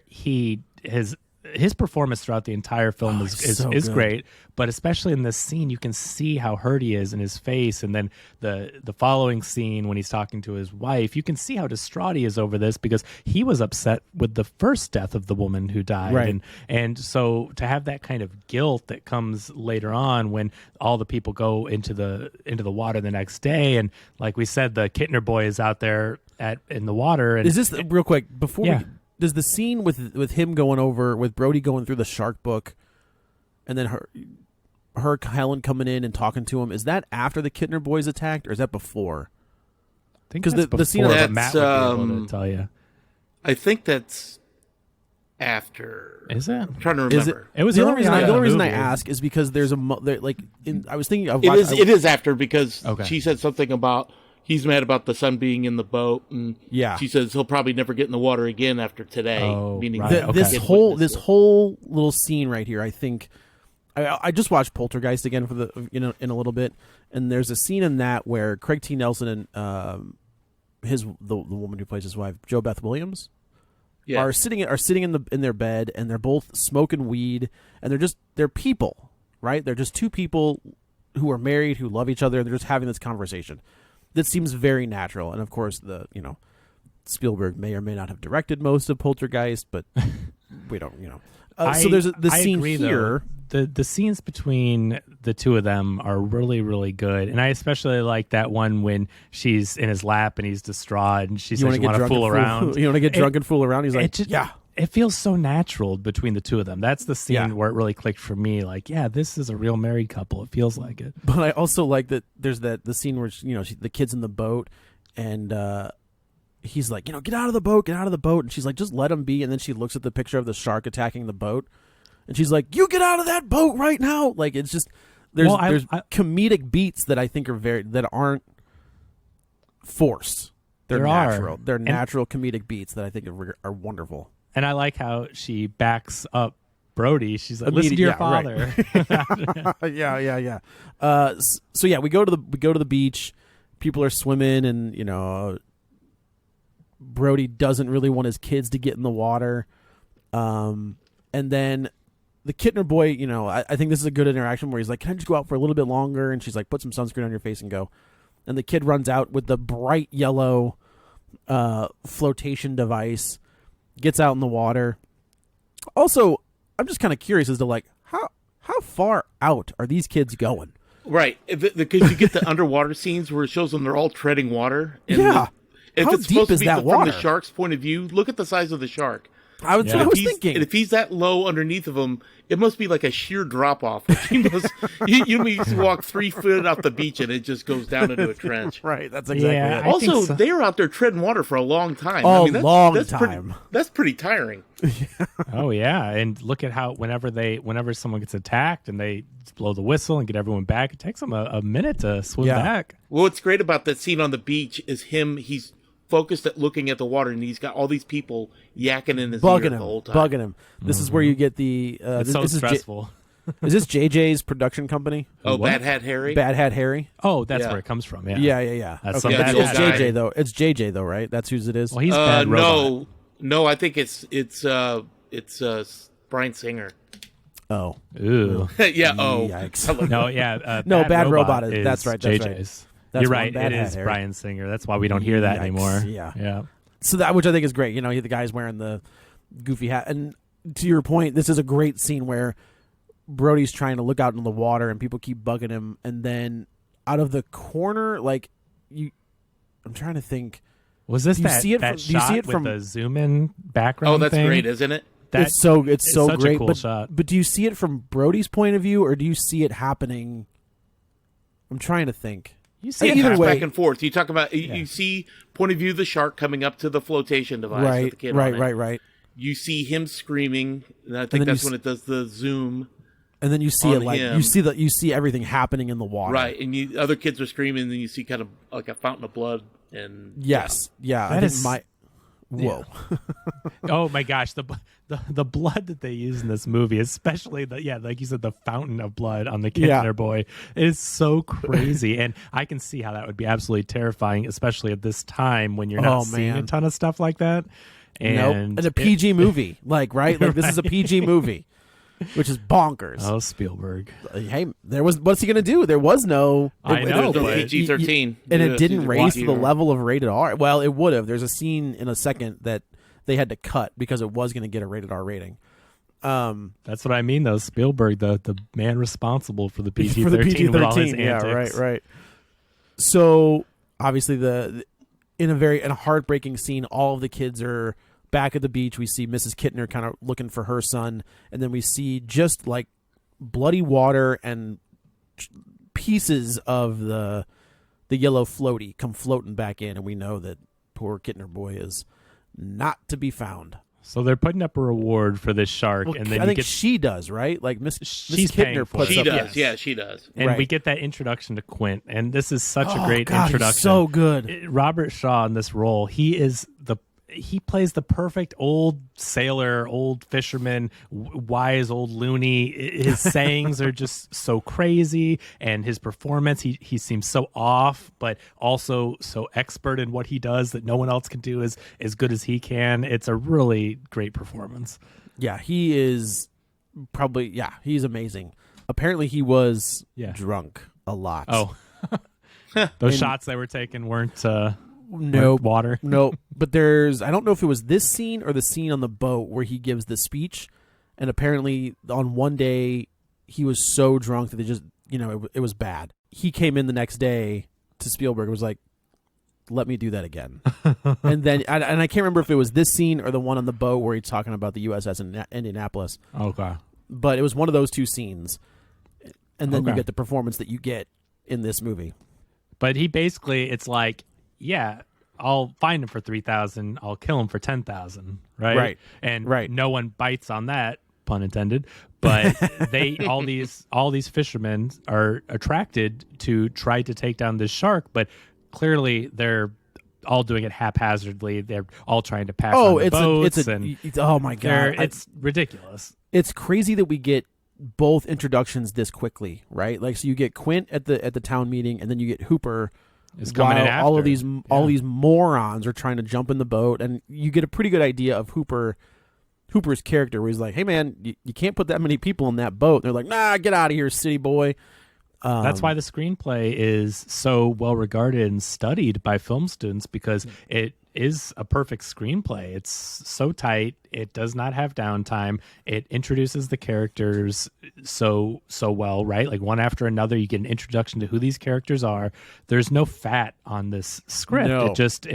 his performance throughout the entire film is great, but especially in this scene, you can see how hurt he is in his face, and then the following scene when he's talking to his wife, you can see how distraught he is over this because he was upset with the first death of the woman who died, right. and so to have that kind of guilt that comes later on when all the people go into the water the next day, and like we said, the Kittner boy is out there in the water. And is this real quick before? Does the scene with him going over, with Brody going through the shark book, and then Helen coming in and talking to him, is that after the Kittner boys attacked, or is that before? I think that's the scene that Matt would be able to tell you. I think that's after. Is it? I'm trying to remember. It was the only reason I ask is because there's I was thinking of it is after because she said something about. He's mad about the son being in the boat, and she says he'll probably never get in the water again after today. Meaning this whole little scene right here. I think I just watched Poltergeist again for in a little bit, and there's a scene in that where Craig T. Nelson and the woman who plays his wife, Jo Beth Williams, are sitting in their bed, and they're both smoking weed, and they're people, right? They're just two people who are married who love each other, and they're just having this conversation. That seems very natural, and of course, Spielberg may or may not have directed most of Poltergeist, but we don't, so there's the scene here. The scenes between the two of them are really, really good, and I especially like that one when she's in his lap and he's distraught, and she says, "You want to fool around? You want to get drunk and fool around?" He's like, "Yeah." It feels so natural between the two of them. That's the scene where it really clicked for me. Like, this is a real married couple. It feels like it. But I also like that there's the scene where the kid's in the boat, and he's like, get out of the boat, and she's like, just let him be. And then she looks at the picture of the shark attacking the boat, and she's like, you get out of that boat right now. Like, it's just there's comedic beats that I think that aren't forced. They're natural. They're natural comedic beats that I think are wonderful. And I like how she backs up Brody. She's like, "Listen to your father." Right. Yeah. So we go to the beach. People are swimming, and Brody doesn't really want his kids to get in the water. And then the Kittner boy, I think this is a good interaction where he's like, "Can I just go out for a little bit longer?" And she's like, "Put some sunscreen on your face and go." And the kid runs out with the bright yellow flotation device. Gets out in the water. Also, I'm just kind of curious as to how far out are these kids going? Right, because you get the underwater scenes where it shows them they're all treading water. And if how it's deep supposed is to be that from water? the shark's point of view, look at the size of the shark. I was thinking. And if he's that low underneath of him, it must be like a sheer drop off. You must walk 3 foot off the beach and it just goes down into a trench. Right, that's exactly it. Also, they were out there treading water for a long time. Long time. That's pretty tiring. Oh yeah, and look at how whenever someone gets attacked and they blow the whistle and get everyone back, it takes them a minute to swim back. Well, what's great about that scene on the beach is he's focused at looking at the water, and he's got all these people yakking in his ear the whole time. Bugging him. This is where you get the. It's so stressful. Is this JJ's production company? Oh, what? Bad Hat Harry. Bad Hat Harry. Oh, that's where it comes from. Yeah. That's okay. some It's bad JJ though. It's JJ though, right? That's whose it is. Well, he's bad robot. No. I think it's Bryan Singer. Oh. Ooh. Yeah. Oh. Yikes. No. Yeah. No, Bad Robot is. is That's right. JJ's. That's You're one right. Bad It Hat is Harry. Bryan Singer. That's why we don't hear that Yikes. anymore. Yeah. So that, which I think is great. You know, the guy's wearing the goofy hat, and to your point, this is a great scene where Brody's trying to look out into the water, and people keep bugging him, and then out of the corner, like I'm trying to think. Was this that shot with the zoom in background? Oh, that's thing? great, isn't it? It's so such great. a cool shot. But do you see it from Brody's point of view, or do you see it happening? I'm trying to think. You see either way, back and forth. You talk about you see point of view of the shark coming up to the flotation device with the kid on it. Right. You see him screaming, and I think that's when it does the zoom. And then you see it like him. you see everything happening in the water. Right, and other kids are screaming, and then you see kind of like a fountain of blood. And yes, yeah. I think whoa. Oh my gosh, the blood that they use in this movie, especially like you said, the fountain of blood on the Kittner boy, is so crazy. And I can see how that would be absolutely terrifying, especially at this time when you're not seeing a ton of stuff like that. And it's a PG movie, like this is a PG movie, which is bonkers. Oh, Spielberg! Hey, what's he gonna do? There was no. I know, no PG-13, and it didn't raise to the level of rated R. Well, it would have. There's a scene in a second that they had to cut because it was going to get a rated R rating. That's what I mean, though. Spielberg, the man responsible for the PG-13, for the PG-13, with all his yeah, antics. right. So obviously, in a heartbreaking scene, all of the kids are back at the beach. We see Mrs. Kittner kind of looking for her son, and then we see just like bloody water and pieces of the yellow floaty come floating back in, and we know that poor Kittner boy is not to be found. So they're putting up a reward for this shark, and then I think she does, right? Like Miss Kittner puts she up. does, yeah, she does, and we get that introduction to Quint, and this is such a great God, introduction. He's so good. Robert Shaw in this role, he plays the perfect old sailor, old fisherman, wise old loony. His sayings are just so crazy, and his performance, he seems so off, but also so expert in what he does that no one else can do as good as he can. It's a really great performance. Yeah, he is he's amazing. Apparently he was drunk a lot. Oh, those shots they were taking weren't water. No, but I don't know if it was this scene or the scene on the boat where he gives the speech, and apparently on one day he was so drunk that they just, it was bad. He came in the next day to Spielberg and was like, let me do that again. And then, and I can't remember if it was this scene or the one on the boat where he's talking about the USS in Indianapolis. Okay. But it was one of those two scenes. And then you get the performance that you get in this movie. But he basically, it's like, yeah, I'll find him for 3,000. I'll kill him for 10,000. Right. And no one bites on that, pun intended. But all these fishermen are attracted to try to take down this shark. But clearly they're all doing it haphazardly. They're all trying to pass on the boats. Oh my God. It's ridiculous. It's crazy that we get both introductions this quickly, right? Like, so you get Quint at the town meeting, and then you get Hooper. Is coming in after. All these morons are trying to jump in the boat, and you get a pretty good idea of Hooper's character, where he's like, "Hey man, you can't put that many people in that boat." And they're like, "Nah, get out of here, city boy." That's why the screenplay is so well regarded and studied by film students, because it is a perfect screenplay. It's so tight. It does not have downtime. It introduces the characters so well, right? Like one after another, you get an introduction to who these characters are. There's no fat on this script. No. It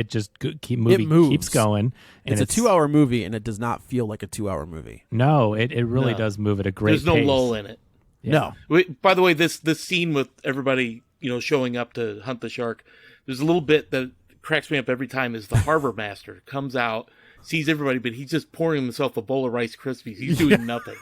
just keeps going. And it's a 2-hour movie, and it does not feel like a 2-hour movie. No, it really does move at a great pace. There's no lull in it. Yeah. No. By the way, this scene with everybody, showing up to hunt the shark, there's a little bit that cracks me up every time. Is the harbor master comes out, sees everybody, but he's just pouring himself a bowl of Rice Krispies. He's doing nothing.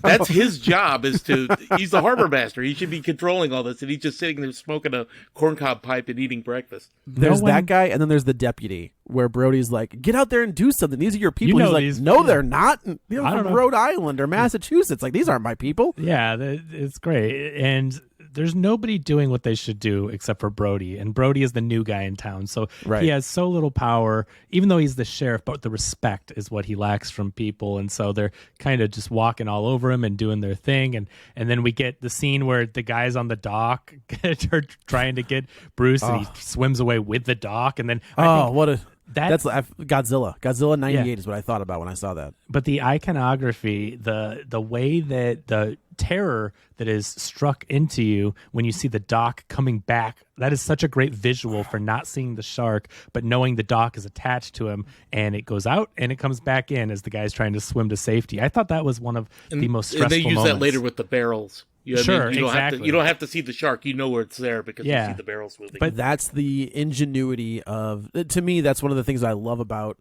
That's his job. He's the harbor master. He should be controlling all this, and he's just sitting there smoking a corncob pipe and eating breakfast. There's that guy, and then there's the deputy, where Brody's like, get out there and do something. These are your people. You know He's these- like, no, yeah. they're not. They're I don't from know. Rhode Island or Massachusetts. Like, these aren't my people. Yeah, it's great. And there's nobody doing what they should do except for Brody. And Brody is the new guy in town. So Right. he has so little power, even though he's the sheriff, but the respect is what he lacks from people. And so they're kind of just walking all over him and doing their thing. And then we get the scene where the guys on the dock are trying to get Bruce and he swims away with the dock. And then I think that's Godzilla. Godzilla 98 Yeah. is what I thought about when I saw that. But the iconography, the way that the terror that is struck into you when you see the dock coming back, that is such a great visual for not seeing the shark, but knowing the dock is attached to him, and it goes out and it comes back in as the guy's trying to swim to safety. I thought that was one of the most stressful And they use moments. that later with the barrels. You know what I Sure, mean? exactly. You don't have to see the shark. You know where it's there because you see the barrels moving. But That's the ingenuity of, to me, that's one of the things I love about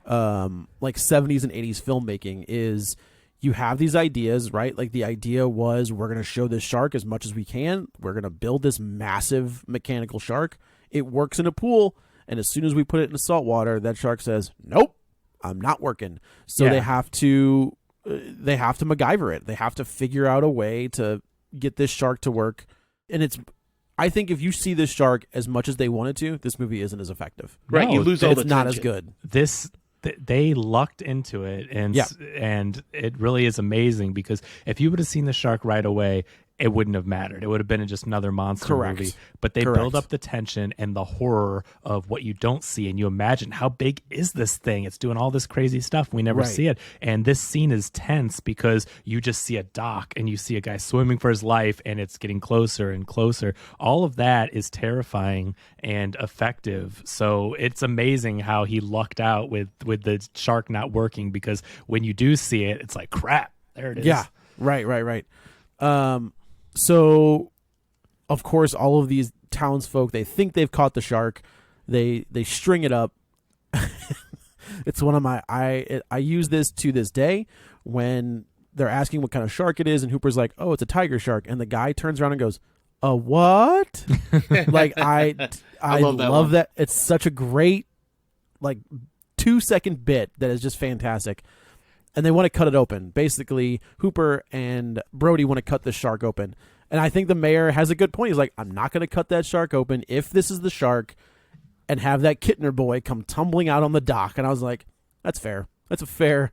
like 70s and 80s filmmaking is you have these ideas, right? Like the idea was we're going to show this shark as much as we can. We're going to build this massive mechanical shark. It works in a pool. And as soon as we put it in the salt water, that shark says, nope, I'm not working. So they have to MacGyver it. They have to figure out a way to get this shark to work. And I think if you see this shark as much as they wanted to, this movie isn't as effective. Right, No, you lose all the It's not as tension. good. They lucked into it, and it really is amazing because if you would have seen the shark right away, it wouldn't have mattered. It would have been just another monster movie. But they build up the tension and the horror of what you don't see, and you imagine how big is this thing? It's doing all this crazy stuff. We never see it. And this scene is tense because you just see a dock and you see a guy swimming for his life, and it's getting closer and closer. All of that is terrifying and effective. So it's amazing how he lucked out with the shark not working, because when you do see it, it's like, crap, there it is. Yeah, right. So, of course, all of these townsfolk, they think they've caught the shark. They string it up. It's one of my I use this to this day when they're asking what kind of shark it is, and Hooper's like, "Oh, it's a tiger shark," and the guy turns around and goes, "A what?" Like I love that. It's such a great 2-second bit that is just fantastic. And they want to cut it open. Basically, Hooper and Brody want to cut this shark open. And I think the mayor has a good point. He's like, I'm not going to cut that shark open if this is the shark, and have that Kittner boy come tumbling out on the dock. And I was like, that's fair. That's a fair,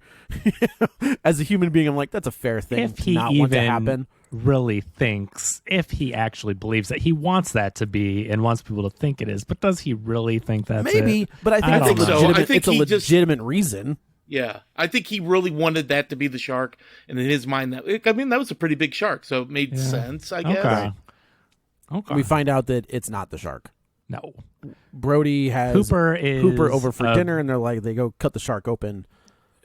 as a human being, I'm like, that's a fair thing If to he not want to even happen. really thinks, if he actually believes that, he wants that to be and wants people to think it is, but does he really think that's Maybe, it? but I think it's don't a know. legitimate, I think it's a he just- legitimate reason. Yeah, I think he really wanted that to be the shark, and in his mind, that was a pretty big shark, so it made sense, I guess. Okay. We find out that it's not the shark. No. Brody has Hooper over for dinner, and they go cut the shark open.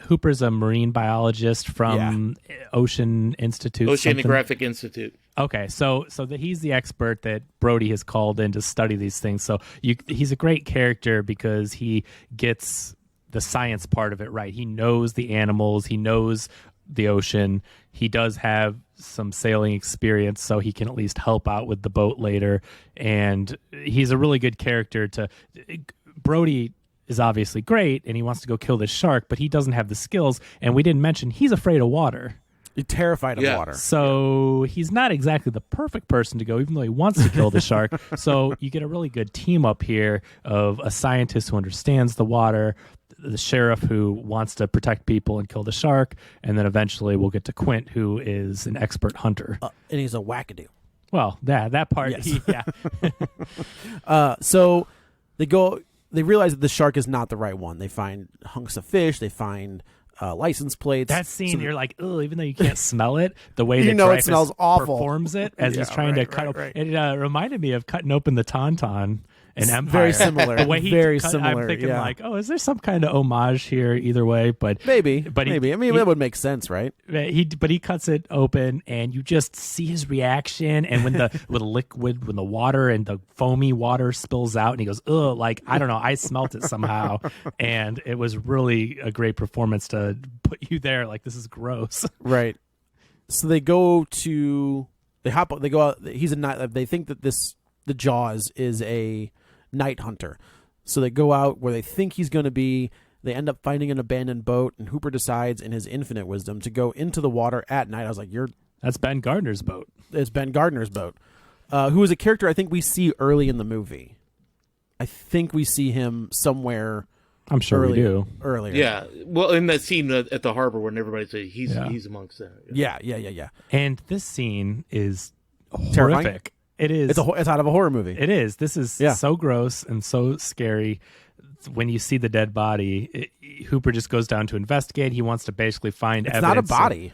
Hooper's a marine biologist from Ocean Institute. Oceanographic Institute. Okay, so he's the expert that Brody has called in to study these things. So he's a great character because he gets the science part of it right. He knows the animals. He knows the ocean. He does have some sailing experience, so he can at least help out with the boat later. And he's a really good character Brody is obviously great, and he wants to go kill this shark, but he doesn't have the skills. And we didn't mention he's afraid of water. He's terrified of water. So he's not exactly the perfect person to go, even though he wants to kill the shark. So you get a really good team up here of a scientist who understands the water, the sheriff who wants to protect people and kill the shark, and then eventually we'll get to Quint, who is an expert hunter. And he's a wackadoo. Well, that part, Yes. So they realize that the shark is not the right one. They find hunks of fish. They find license plates. That scene, you're like, oh, even though you can't smell it, the way You that know it Dreyfuss smells awful. performs it as he's trying to cut right. It reminded me of cutting open the Tauntaun in Empire. Very similar. The way he Very cut, similar, I'm thinking yeah. like, oh, is there some kind of homage here? Either way, but Maybe. I mean, that would make sense, right? he cuts it open, and you just see his reaction. And when the when the water and the foamy water spills out, and he goes, ugh, like, I don't know, I smelt it somehow, and it was really a great performance to put you there. Like, this is gross, Right. So they go out. He's a night. They think that the Jaws is a night hunter. So they go out where they think he's going to be. They end up finding an abandoned boat, and Hooper decides, in his infinite wisdom, to go into the water at night. I was like, That's Ben Gardner's boat. It's Ben Gardner's boat, who is a character I think we see early in the movie. I think we see him somewhere. I'm sure we do. Earlier. Yeah. Well, in that scene at the harbor when everybody says he's amongst them. Yeah. And this scene is Terrifying? horrific. It is. It's out of a horror movie. It is. This is so gross and so scary. When you see the dead body, Hooper just goes down to investigate. He wants to basically find evidence. It's not a body.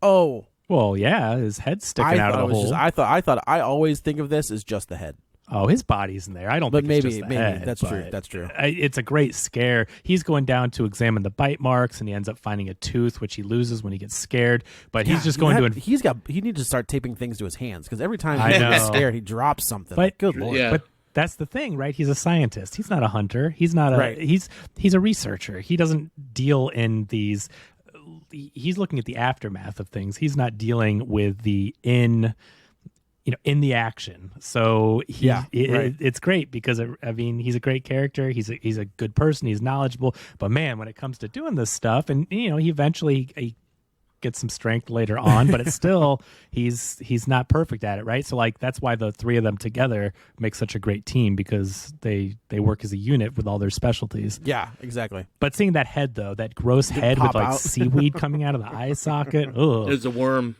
Oh. Well, yeah, his head's sticking out of the hole. I always think of this as just the head. Oh, his body's in there. I don't think it's just the head. That's true. That's true. It's a great scare. He's going down to examine the bite marks, and he ends up finding a tooth, which he loses when he gets scared. But he's just going to. He needs to start taping things to his hands because every time he gets scared, he drops something. But good lord. Yeah. But that's the thing, right? He's a scientist. He's not a hunter. He's not a. Right. He's a researcher. He doesn't deal in these. He's looking at the aftermath of things. He's not dealing with the in the action. So it's great because I mean, he's a great character. He's a good person. He's knowledgeable. But man, when it comes to doing this stuff, and he eventually gets some strength later on, but it's still he's not perfect at it, right? So like that's why the three of them together make such a great team because they work as a unit with all their specialties. Yeah, exactly. But seeing that head though, that gross head with like seaweed coming out of the eye socket. Ugh. There's a worm.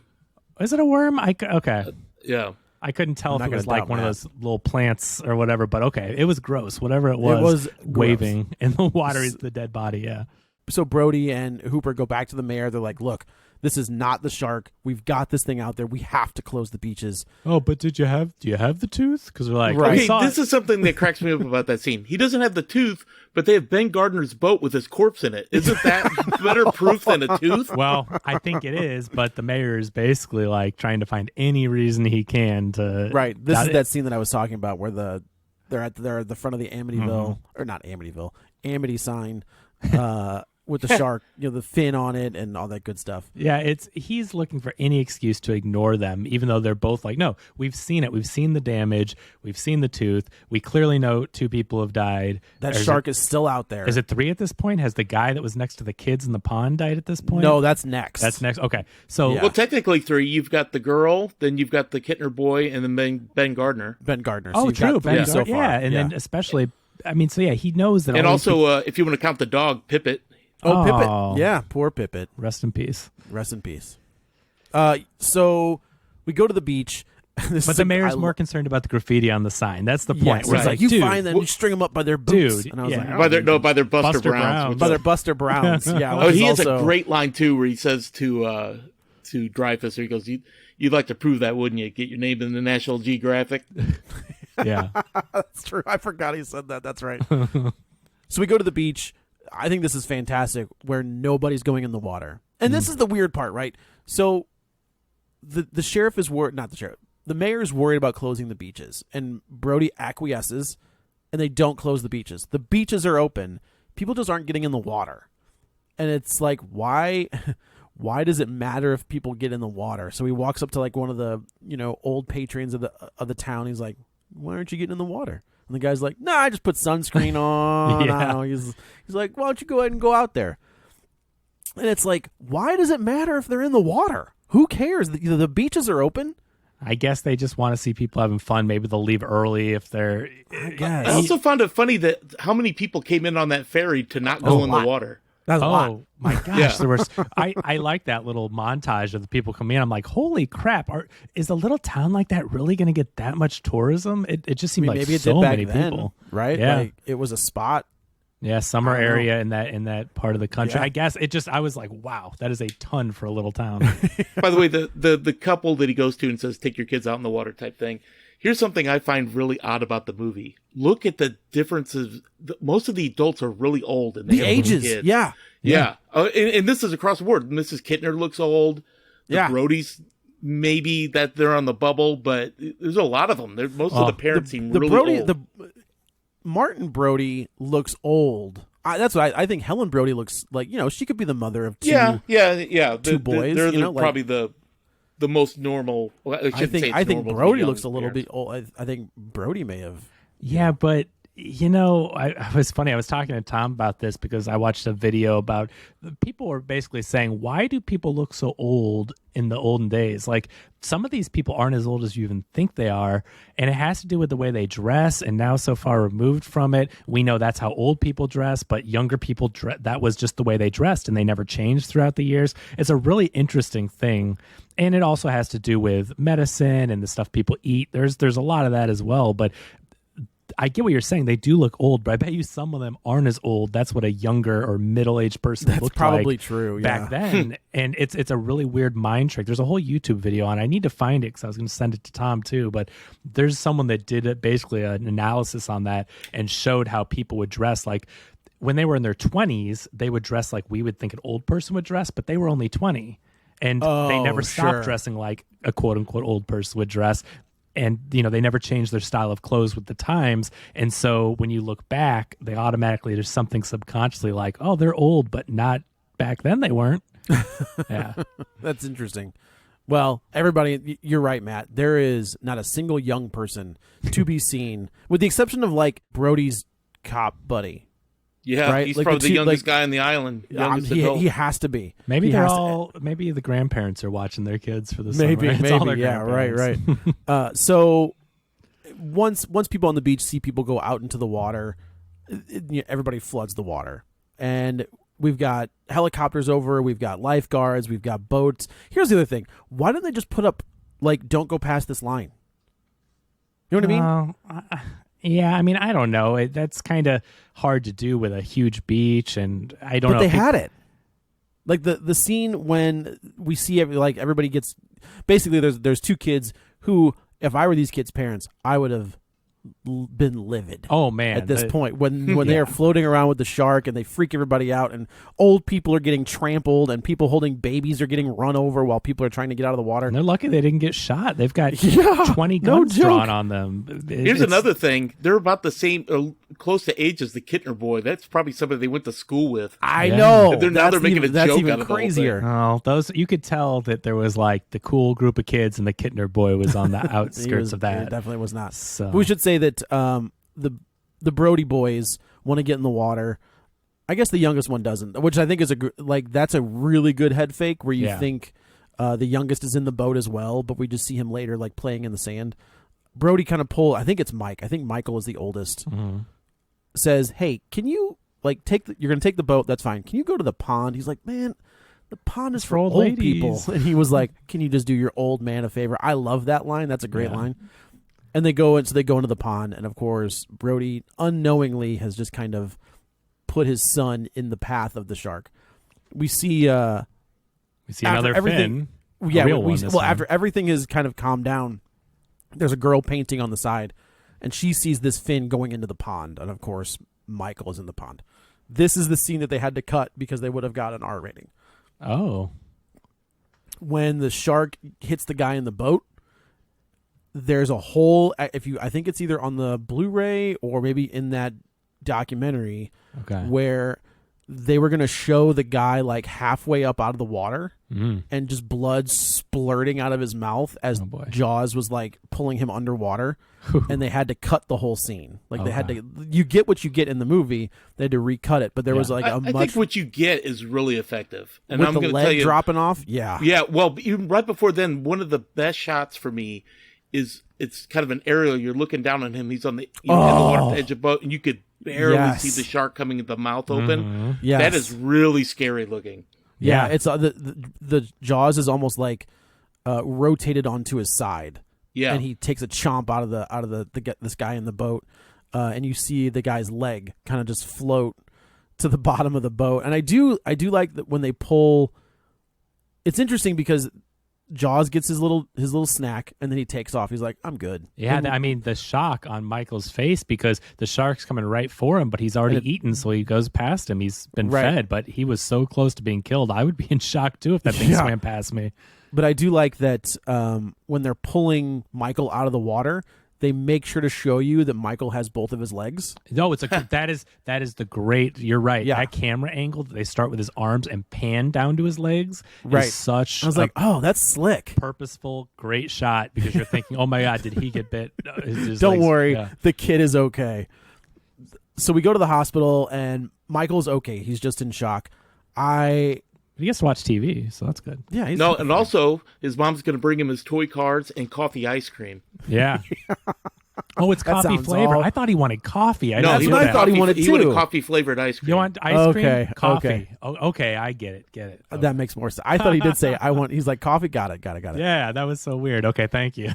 Is it a worm? Okay. Yeah. I couldn't tell if it was like one of those little plants or whatever, but okay, it was gross. Whatever it was waving in the water is the dead body. Yeah. So Brody and Hooper go back to the mayor. They're like, look, this is not the shark. We've got this thing out there. We have to close the beaches. Oh, but do you have the tooth? Because they're like, okay, this is something that cracks me up about that scene. He doesn't have the tooth, but they have Ben Gardner's boat with his corpse in it. Isn't that better proof than a tooth? Well, I think it is, but the mayor is basically like trying to find any reason he can to. Right. This is that scene that I was talking about where they're at the front of the Amityville or not Amityville, Amity sign. With the shark, the fin on it and all that good stuff. Yeah, he's looking for any excuse to ignore them, even though they're both like, no, we've seen it. We've seen the damage. We've seen the tooth. We clearly know 2 people have died. That shark is still out there. Is it 3 at this point? Has the guy that was next to the kids in the pond died at this point? No, that's next. Okay. So, well, technically 3. You've got the girl, then you've got the Kittner boy, and then Ben Gardner. Ben Gardner. Oh, so true. Ben Gardner. so far. Yeah, and then especially, I mean, so yeah, he knows that. And also, if you want to count the dog, Pippet. Oh, Pippet. Yeah, poor Pippet. Rest in peace. Rest in peace. So we go to the beach. But the mayor's more concerned about the graffiti on the sign. That's the point. Yes, where it's like, you find them, you string them up by their boots. Dude, and I was like, by their Buster Browns. By their Buster Browns. Yeah. Oh, he has a great line too, where he says to Dreyfuss, he goes, "You'd like to prove that, wouldn't you? Get your name in the National Geographic." Yeah, that's true. I forgot he said that. That's right. So we go to the beach. I think this is fantastic, where nobody's going in the water, and this is the weird part, right? So the sheriff is worried. Not the sheriff. The mayor is worried about closing the beaches, and Brody acquiesces, and they don't close the beaches. The beaches are open. People just aren't getting in the water, and it's like, why does it matter if people get in the water? So he walks up to like one of the old patrons of the town. He's like, why aren't you getting in the water? And the guy's like, nah, I just put sunscreen on. Yeah. I don't know. He's like, why don't you go ahead and go out there? And it's like, why does it matter if they're in the water? Who cares? The beaches are open. I guess they just want to see people having fun. Maybe they'll leave early if they're. I guess. I also found it funny that how many people came in on that ferry to not go in the water. That's a lot. Oh my gosh! There was. I like that little montage of the people coming in. I'm like, holy crap! Is a little town like that really going to get that much tourism? It just seemed like maybe it so did back many then, people, right? Yeah, like, it was a spot. Yeah, summer area in that part of the country. Yeah. I guess I was like, wow, that is a ton for a little town. By the way, the couple that he goes to and says, "Take your kids out in the water," type thing. Here's something I find really odd about the movie. Look at the differences. Most of the adults are really old, and they The have little ages, kids. yeah. And this is across the board. Mrs. Kittner looks old. The Brodies, maybe that they're on the bubble, but there's a lot of them. Most of the parents seem really old. Martin Brody looks old. That's what I think. Helen Brody looks like, she could be the mother of two. Yeah. Two boys. They're probably the most normal. Well, I think Brody looks a little bit old. I think Brody may have. Yeah, but I was funny. I was talking to Tom about this because I watched a video about people were basically saying, why do people look so old in the olden days? Like, some of these people aren't as old as you even think they are. And it has to do with the way they dress. And now, so far removed from it, we know that's how old people dress, but younger people, that was just the way they dressed, and they never changed throughout the years. It's a really interesting thing. And it also has to do with medicine and the stuff people eat. There's a lot of that as well. But I get what you're saying. They do look old, but I bet you some of them aren't as old. That's what a younger or middle-aged person looked like. That's probably true, back then. And it's a really weird mind trick. There's a whole YouTube video on it. I need to find it because I was going to send it to Tom too. But there's someone that did basically an analysis on that and showed how people would dress. Like, when they were in their 20s, they would dress like we would think an old person would dress, but they were only 20. And they never stopped dressing like a quote-unquote old person would dress. And, they never changed their style of clothes with the times. And so when you look back, they automatically, there's something subconsciously like, oh, they're old, but not back then they weren't. Yeah. That's interesting. Well, everybody, you're right, Matt. There is not a single young person to be seen, with the exception of, like, Brody's cop buddy. Yeah, right? He's like probably the youngest guy on the island. He has to be. Maybe maybe the grandparents are watching their kids for the maybe, summer. It's all their yeah, right. So once people on the beach see people go out into the water, everybody floods the water, and we've got helicopters over, we've got lifeguards, we've got boats. Here's the other thing: why don't they just put up, like, don't go past this line? You know what I mean? Yeah, I mean, I don't know. That's kind of hard to do with a huge beach, and I don't know. But they had it. Like the scene when we see everybody gets, basically there's two kids who, if I were these kids' parents, I would have been livid. Oh man! At this point, when they are floating around with the shark and they freak everybody out, and old people are getting trampled, and people holding babies are getting run over while people are trying to get out of the water. And they're lucky they didn't get shot. They've got 20 guns drawn on them. Here's another thing: they're about the same, close to age as the Kittner boy. That's probably somebody they went to school with. I know. They're making a joke even out of crazier. Oh, those, you could tell that there was like the cool group of kids, and the Kittner boy was on the outskirts of that. It definitely was not. So we should say that the Brody boys want to get in the water. I guess the youngest one doesn't, which I think is that's a really good head fake where you think the youngest is in the boat as well, but we just see him later like playing in the sand. Brody kind of I think it's Mike. I think Michael is the oldest. Mm-hmm. Says, "Hey, can you you're going to take the boat? That's fine. Can you go to the pond?" He's like, "Man, the pond is for old people." And he was like, "Can you just do your old man a favor?" I love that line. That's a great line. And they go into the pond, and of course, Brody unknowingly has just kind of put his son in the path of the shark. We see another fin. Yeah, after everything has kind of calmed down, there's a girl painting on the side, and she sees this fin going into the pond, and of course, Michael is in the pond. This is the scene that they had to cut because they would have got an R rating. Oh. When the shark hits the guy in the boat, there's a whole, I think it's either on the Blu-ray or maybe in that documentary, where they were going to show the guy like halfway up out of the water and just blood splurting out of his mouth as Jaws was like pulling him underwater. And they had to cut the whole scene. Like they had to, you get what you get in the movie. They had to recut it, but there was like I think what you get is really effective. And with I'm the going to leg tell you, dropping off. Yeah. Yeah. Well, even right before then, one of the best shots for me is it's kind of an aerial. You're looking down on him. He's on the, in the water edge of the boat, and you could barely see the shark coming with the mouth open. Yes. That is really scary looking. Yeah, it's the jaws is almost like rotated onto his side. Yeah, and he takes a chomp out of this guy in the boat, and you see the guy's leg kind of just float to the bottom of the boat. And I do like that when they pull. It's interesting because Jaws gets his little snack, and then he takes off. He's like, "I'm good." Yeah, I mean the shock on Michael's face because the shark's coming right for him, but he's already eaten, so he goes past him. He's been fed, but he was so close to being killed. I would be in shock too if that thing swam past me. But I do like that when they're pulling Michael out of the water, they make sure to show you that Michael has both of his legs. No, that is the great. You're right. Yeah. That camera angle that they start with his arms and pan down to his legs. Right. Is such. I was like, oh, that's slick. Purposeful, great shot because you're thinking, oh my god, did he get bit? Don't worry, the kid is okay. So we go to the hospital, and Michael's okay. He's just in shock. He gets to watch TV, so that's good. Yeah. And also his mom's going to bring him his toy cars and coffee ice cream. Yeah. Oh, it's coffee flavor. I thought he wanted coffee. That's what I thought he wanted too. He wanted coffee flavored ice cream. You want ice cream? Okay, Coffee. okay. Oh, okay, I get it. Okay. That makes more sense. I thought he did say, I want, he's like, coffee? Got it. Yeah, that was so weird. Okay, thank you.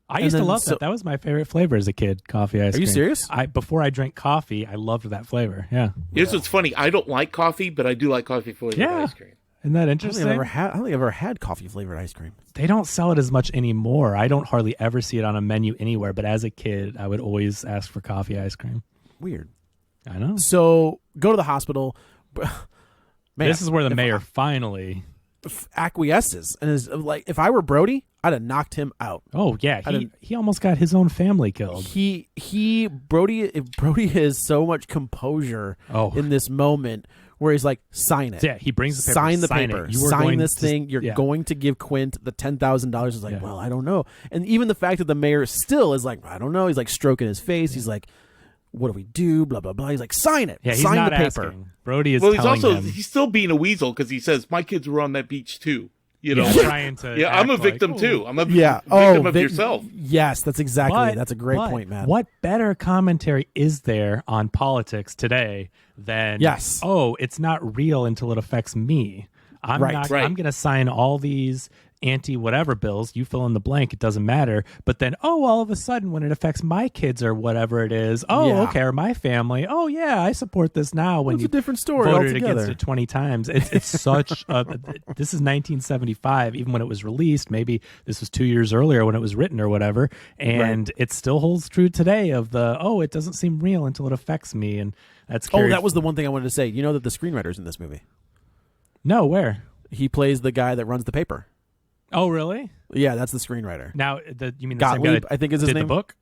I used to love that. That was my favorite flavor as a kid, coffee ice cream. Are you serious? Before I drank coffee, I loved that flavor. Yeah. Here's what's funny. I don't like coffee, but I do like coffee flavored ice cream. Isn't that interesting? I don't think I've ever had coffee flavored ice cream. They don't sell it as much anymore. I don't hardly ever see it on a menu anywhere, but as a kid, I would always ask for coffee ice cream. Weird. I know. So go to the hospital. Man, this is where the mayor finally acquiesces and is like, if I were Brody, I'd have knocked him out. Oh yeah, he almost got his own family killed. Brody has so much composure in this moment where he's like, sign it. Yeah, he brings the paper. Sign the paper. Sign this thing. You're yeah. going to give Quint the $10,000. He's like, well, I don't know. And even the fact that the mayor still is like, I don't know. He's like stroking his face. He's like, what do we do? Blah, blah, blah. He's like, sign it. Yeah, he's sign not the paper. Asking. Brody is telling him. He's still being a weasel because he says, my kids were on that beach too. You know, trying to I'm a victim too. I'm a victim of yourself. Yes, that's a great point, man. What better commentary is there on politics today than it's not real until it affects me. I'm going to sign all these anti-whatever bills. You fill in the blank. It doesn't matter. But then, all of a sudden, when it affects my kids or whatever it is, okay, or my family, I support this now. When it's a different story voted altogether. Against it 20 times, it's such a. This is 1975, even when it was released. Maybe this was 2 years earlier when it was written or whatever, and it still holds true today. Of the it doesn't seem real until it affects me, and that's scary. That was the one thing I wanted to say. You know that the screenwriter's in this movie. No, where? He plays the guy that runs the paper. Oh, really? Yeah, that's the screenwriter. Now, you mean the Gottlieb, same guy that I think is his did name. The book?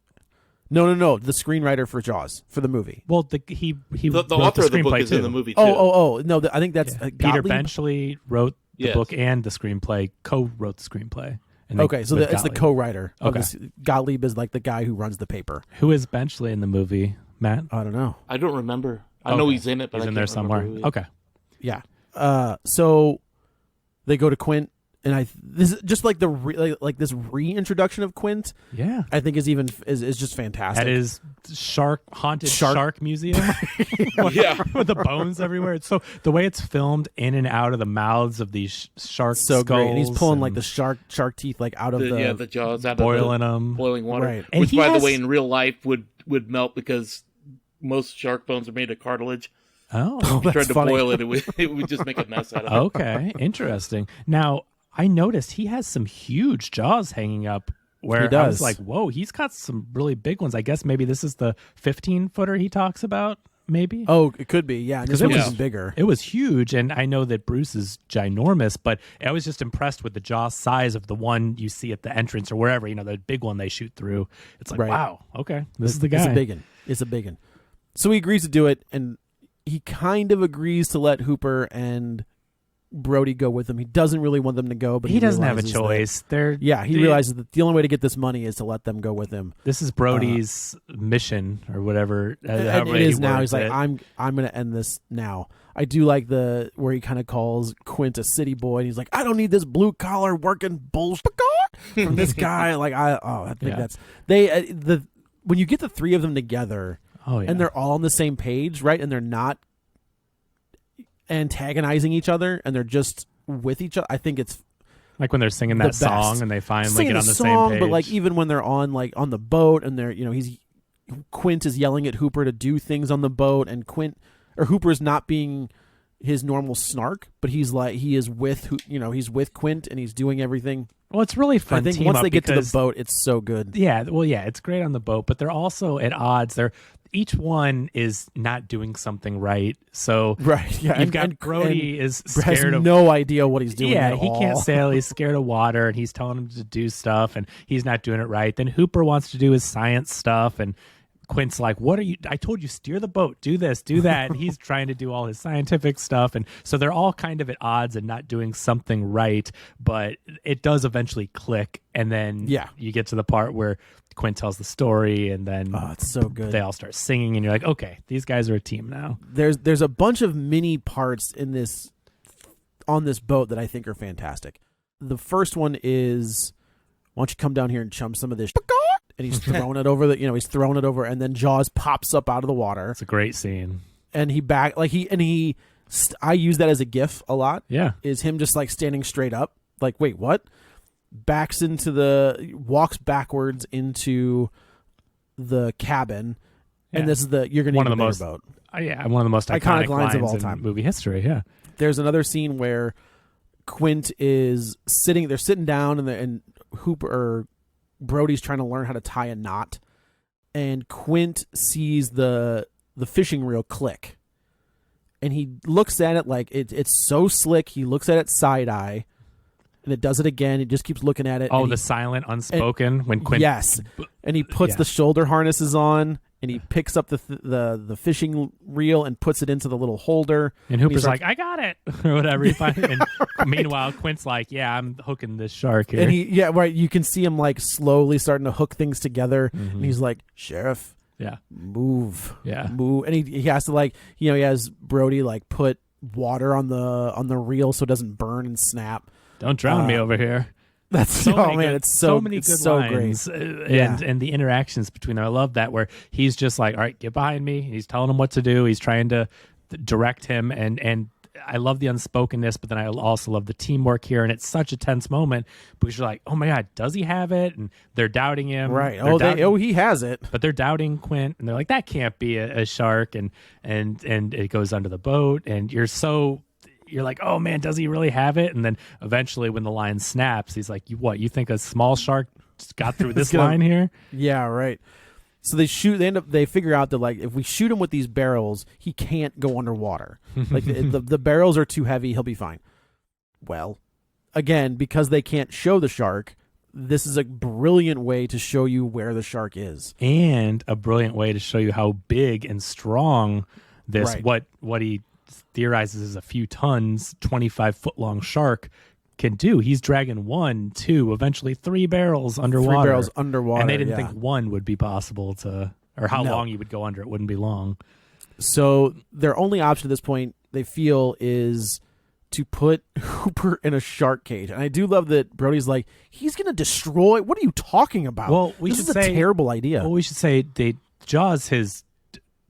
No. The screenwriter for Jaws, for the movie. Well, he the wrote author the of the book screenplay is too. in the movie too. No, I think that's Peter Gottlieb? Benchley wrote the book and the screenplay. Co-wrote the screenplay. Okay, so it's the co-writer. Okay. Gottlieb is like the guy who runs the paper. Who is Benchley in the movie, Matt? I don't know. I don't remember. I know he's in it, but he's I in can't there somewhere. remember Okay. Yeah. So they go to Quint, and this is just like this reintroduction of Quint. Yeah, I think is just fantastic. That is haunted shark museum. With the bones everywhere. It's so the way it's filmed in and out of the mouths of these shark skulls, great. And he's pulling like the shark teeth like out of the jaws, out boiling of them, boiling water, right. Which by the way in real life would melt because most shark bones are made of cartilage. Oh, if you tried to funny. boil it, it would just make a mess out of it. Okay, interesting. Now, I noticed he has some huge jaws hanging up where I was like, whoa, he's got some really big ones. I guess maybe this is the 15-footer he talks about, maybe? Oh, it could be, yeah. Because it was even bigger. It was huge, and I know that Bruce is ginormous, but I was just impressed with the jaw size of the one you see at the entrance or wherever, the big one they shoot through. It's like, wow, okay, this is the guy. It's a big one. So he agrees to do it, and he kind of agrees to let Hooper and Brody go with him. He doesn't really want them to go, but he doesn't have a choice. He realizes that the only way to get this money is to let them go with him. This is Brody's mission or whatever. And it is now. He's like, I'm going to end this now. I do like where he kind of calls Quint a city boy, and he's like, I don't need this blue collar working bullshit from this guy. Like I think that's when you get the three of them together. And they're all on the same page, right? And they're not antagonizing each other, and they're just with each other. I think it's like when they're singing that song and they finally get on the same page. But like even when they're on the boat and they're Quint is yelling at Hooper to do things on the boat, and Hooper's not being his normal snark, but he's with Quint and he's doing everything. Well, it's really fun. I think once they get to the boat, it's so good. Yeah, it's great on the boat, but they're also at odds. Each one is not doing something right. So you've got Brody is scared has no idea what he's doing. Yeah, he can't sail. He's scared of water, and he's telling him to do stuff, and he's not doing it right. Then Hooper wants to do his science stuff, and Quint's like, what are you? I told you, steer the boat, do this, do that. And he's trying to do all his scientific stuff. And so they're all kind of at odds and not doing something right. But it does eventually click. And then you get to the part where Quint tells the story, and then it's so good. They all start singing, and you're like, okay, these guys are a team now. There's a bunch of mini parts on this boat that I think are fantastic. The first one is, why don't you come down here and chum some of this? And he's throwing it over he's throwing it over, and then Jaws pops up out of the water. It's a great scene. And I use that as a GIF a lot. Yeah, is him just like standing straight up, like, wait, what? Walks backwards into the cabin, and this is you're gonna one need of the most boat. One of the most iconic lines of all in time, movie history. Yeah, there's another scene where Quint is sitting down, and Hooper or Brody's trying to learn how to tie a knot, and Quint sees the fishing reel click, and he looks at it like it's so slick. He looks at it side eye, and it does it again. He just keeps looking at it. Oh, the silent, unspoken when Quint. Yes, and he puts the shoulder harnesses on, and he picks up the fishing reel and puts it into the little holder. And Hooper's like, I got it, or whatever. And meanwhile, Quint's like, yeah, I'm hooking this shark here. And you can see him like slowly starting to hook things together. Mm-hmm. And he's like, Sheriff, move. And he has to he has Brody like put water on the reel so it doesn't burn and snap. Don't drown me over here. It's so many good so lines, and the interactions between them. I love that where he's just like, all right, get behind me. He's telling him what to do. He's trying to direct him, and I love the unspokenness, but then I also love the teamwork here, and it's such a tense moment because you're like, oh my god, does he have it? And they're doubting him, right? He has it, but they're doubting Quint, and they're like, that can't be a shark, and it goes under the boat, and you're like, oh man, does he really have it? And then eventually when the line snaps, he's like, you think a small shark just got through this line here? Yeah, right. So they figure out that like, if we shoot him with these barrels, he can't go underwater. Like the barrels are too heavy. He'll be fine. Well, again, because they can't show the shark, this is a brilliant way to show you where the shark is. And a brilliant way to show you how big and strong this, what he theorizes is a few tons, 25-foot-long shark can do. He's dragging 1, 2, eventually 3 barrels underwater. 3 barrels underwater, and they didn't think one would be possible or how long you would go under. It wouldn't be long. So their only option at this point, they feel, is to put Hooper in a shark cage. And I do love that Brody's like, he's going to destroy. What are you talking about? Well, this is a terrible idea. Well, we should say Jaws has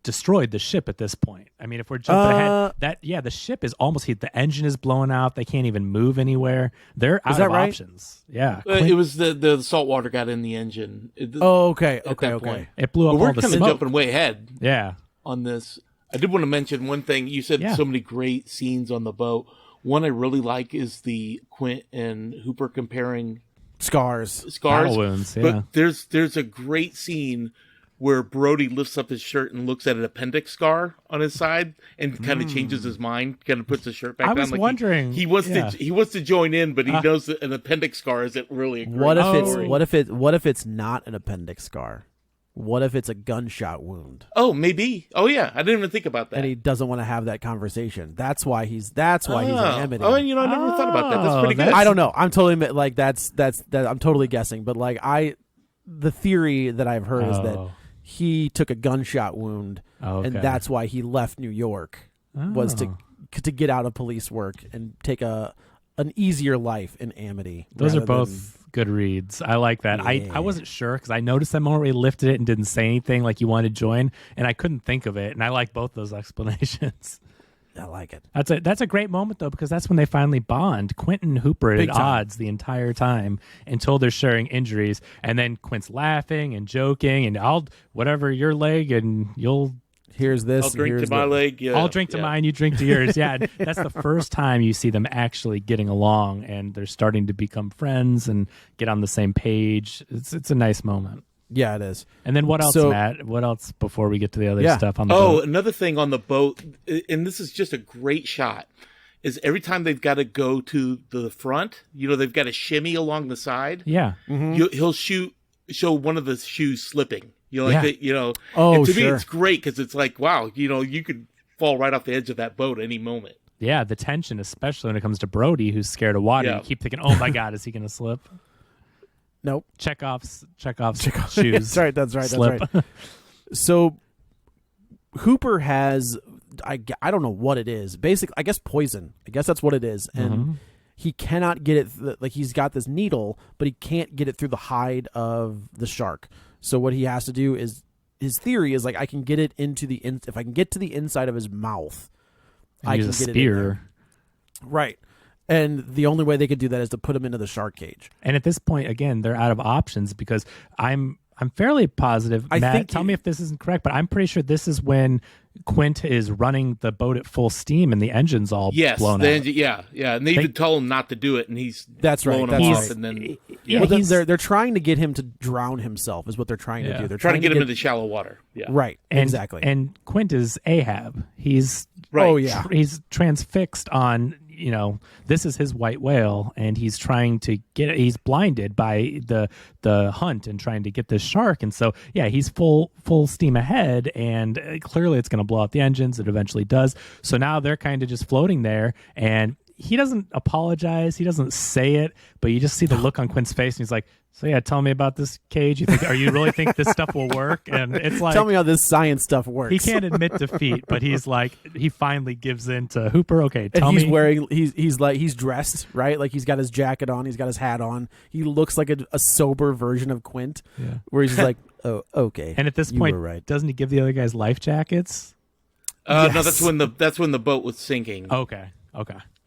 destroyed the ship at this point. I mean, if we're jumping ahead, the ship is almost hit. The engine is blowing out. They can't even move anywhere. They're out of options. Yeah, it was the salt water got in the engine. Okay. It blew up. We're all the kind of smoke. jumping way ahead. Yeah, on this, I did want to mention one thing. You said so many great scenes on the boat. One I really like is the Quint and Hooper comparing scars, battle wounds. Yeah, but there's a great scene where Brody lifts up his shirt and looks at an appendix scar on his side and kind of changes his mind, kind of puts the shirt back down. I was wondering. He wants to join in, but he knows that an appendix scar isn't really a great story. What if it's not an appendix scar? What if it's a gunshot wound? Oh, maybe. Oh yeah, I didn't even think about that. And he doesn't want to have that conversation. That's why he's in Amity. Oh, I never thought about that. That's pretty good. I don't know. I'm totally I'm totally guessing, but the theory that I've heard is that he took a gunshot wound, and that's why he left New York, was to get out of police work and take an easier life in Amity. Those are both good reads. I like that. Yeah. I wasn't sure because I noticed that moment where he lifted it and didn't say anything like you wanted to join, and I couldn't think of it, and I like both those explanations. I like it. That's a great moment though, because that's when they finally bond. Quint and Hooper at odds the entire time until they're sharing injuries, and then Quint's laughing and joking, and I'll whatever your leg, and you'll here's this. I'll drink to my leg. Yeah, I'll drink to mine. You drink to yours. Yeah, that's the first time you see them actually getting along, and they're starting to become friends and get on the same page. It's a nice moment. Yeah, it is. And then what else, Matt? What else before we get to the other stuff on the boat? Another thing on the boat, and this is just a great shot, is every time they've got to go to the front, they've got to shimmy along the side. Yeah. Mm-hmm. He'll show one of the shoes slipping. Oh, and to me, it's great because it's like, wow, you could fall right off the edge of that boat any moment. Yeah, the tension, especially when it comes to Brody, who's scared of water. You keep thinking, oh my God, is he going to slip? Nope. Chekhov's shoes. That's right. So Hooper has, I don't know what it is. Basically, I guess poison. I guess that's what it is. And he cannot get it. Like, he's got this needle, but he can't get it through the hide of the shark. So what he has to do is, his theory is like, I can get it into if I can get to the inside of his mouth, I can use a get spear. it in there. Right. And the only way they could do that is to put him into the shark cage. And at this point, again, they're out of options because I'm fairly positive. Matt, tell me if this isn't correct, but I'm pretty sure this is when Quint is running the boat at full steam and the engine's all blown out. Yeah. And they even tell him not to do it, and he's blowing him off. And then they're trying to get him to drown himself is what they're trying to do. They're trying to get him into shallow water. Yeah. Right. Exactly. And Quint is Ahab. He's he's transfixed on, this is his white whale, and he's trying to he's blinded by the hunt and trying to get this shark. And so, he's full steam ahead, and clearly it's going to blow out the engines. It eventually does. So now they're kind of just floating there, and he doesn't apologize. He doesn't say it, but you just see the look on Quint's face, and he's like, so tell me about this cage. Are you really think this stuff will work? And it's like, tell me how this science stuff works. He can't admit defeat, but he's like, he finally gives in to Hooper. Okay, tell me. He's dressed, right? Like, he's got his jacket on, he's got his hat on. He looks like a sober version of Quint, where he's just like, oh, okay. And at this point, doesn't he give the other guys life jackets? Yes. No, that's when the boat was sinking. Okay.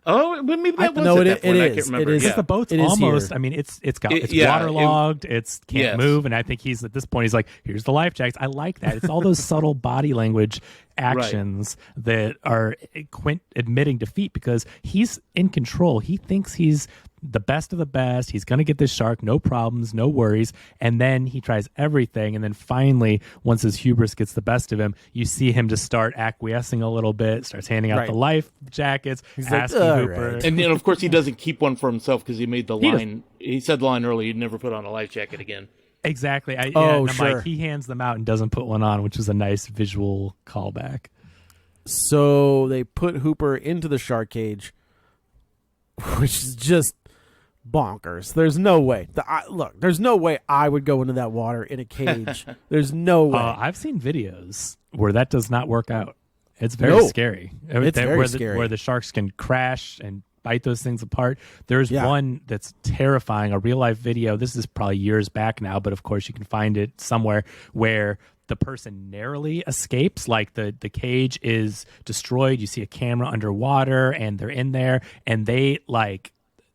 Oh, maybe that was at that point. I can't remember. It is. The boat's almost. I mean, it's waterlogged. It can't move, and I think he's at this point. He's like, "Here's the life jackets." I like that. It's all those subtle body language actions that are Quint admitting defeat because he's in control. He thinks he's the best of the best. He's going to get this shark, no problems, no worries. And then he tries everything. And then finally, once his hubris gets the best of him, you see him just start acquiescing a little bit, starts handing out the life jackets, he's asking like, Hooper. Right. And then, of course, he doesn't keep one for himself because he made the line. He said the line earlier, he'd never put on a life jacket again. Exactly. I'm sure. like, he hands them out and doesn't put one on, which is a nice visual callback. So they put Hooper into the shark cage, which is just bonkers. There's no way. There's no way I would go into that water in a cage. There's no way. I've seen videos where that does not work out. It's very scary. It's very scary. Where the sharks can crash and bite those things apart. There's one that's terrifying, a real life video. This is probably years back now, but of course you can find it somewhere where the person narrowly escapes. Like the cage is destroyed. You see a camera underwater and they're in there, and they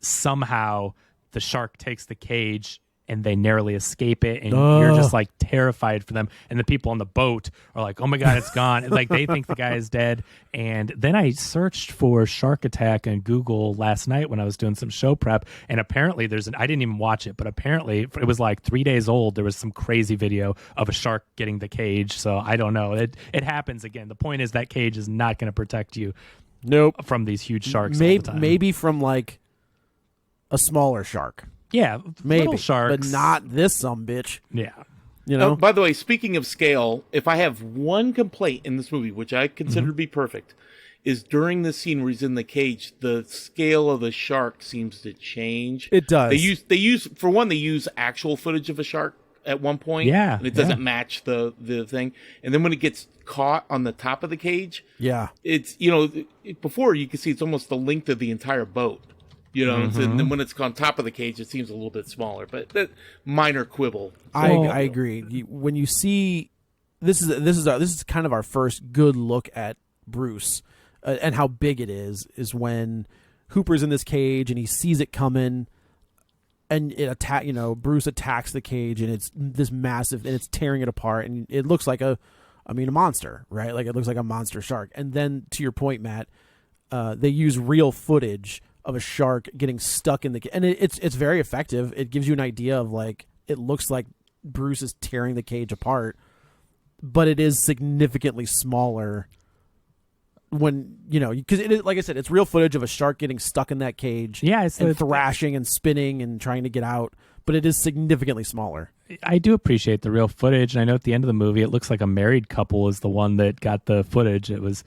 somehow the shark takes the cage and they narrowly escape it, and you're just like terrified for them. And the people on the boat are like, oh my God, it's gone. Like, they think the guy is dead. And then I searched for shark attack on Google last night when I was doing some show prep. And apparently I didn't even watch it, but apparently it was like 3 days old. There was some crazy video of a shark getting the cage. So I don't know. It happens again. The point is that cage is not going to protect you from these huge sharks all the time. Maybe from like a smaller shark. Yeah, maybe, little sharks, but not this sumbitch. Yeah, by the way, speaking of scale, if I have one complaint in this movie, which I consider to be perfect, is during the scene where he's in the cage, the scale of the shark seems to change. It does. They use actual footage of a shark at one point. Yeah, and it doesn't match the thing. And then when it gets caught on the top of the cage, it's before you can see it's almost the length of the entire boat. And then when it's on top of the cage, it seems a little bit smaller, but that minor quibble. I agree. When you see this is kind of our first good look at Bruce and how big it is when Hooper's in this cage and he sees it coming, and Bruce attacks the cage, and it's this massive, and it's tearing it apart, and it looks like a monster, right? Like, it looks like a monster shark. And then, to your point, Matt, they use real footage of a shark getting stuck in the and it's very effective. It gives you an idea of, like, it looks like Bruce is tearing the cage apart, but it is significantly smaller when because it is, like I said, it's real footage of a shark getting stuck in that cage, and thrashing and spinning and trying to get out, but it is significantly smaller. I do appreciate the real footage, and I know at the end of the movie it looks like a married couple is the one that got the footage. It was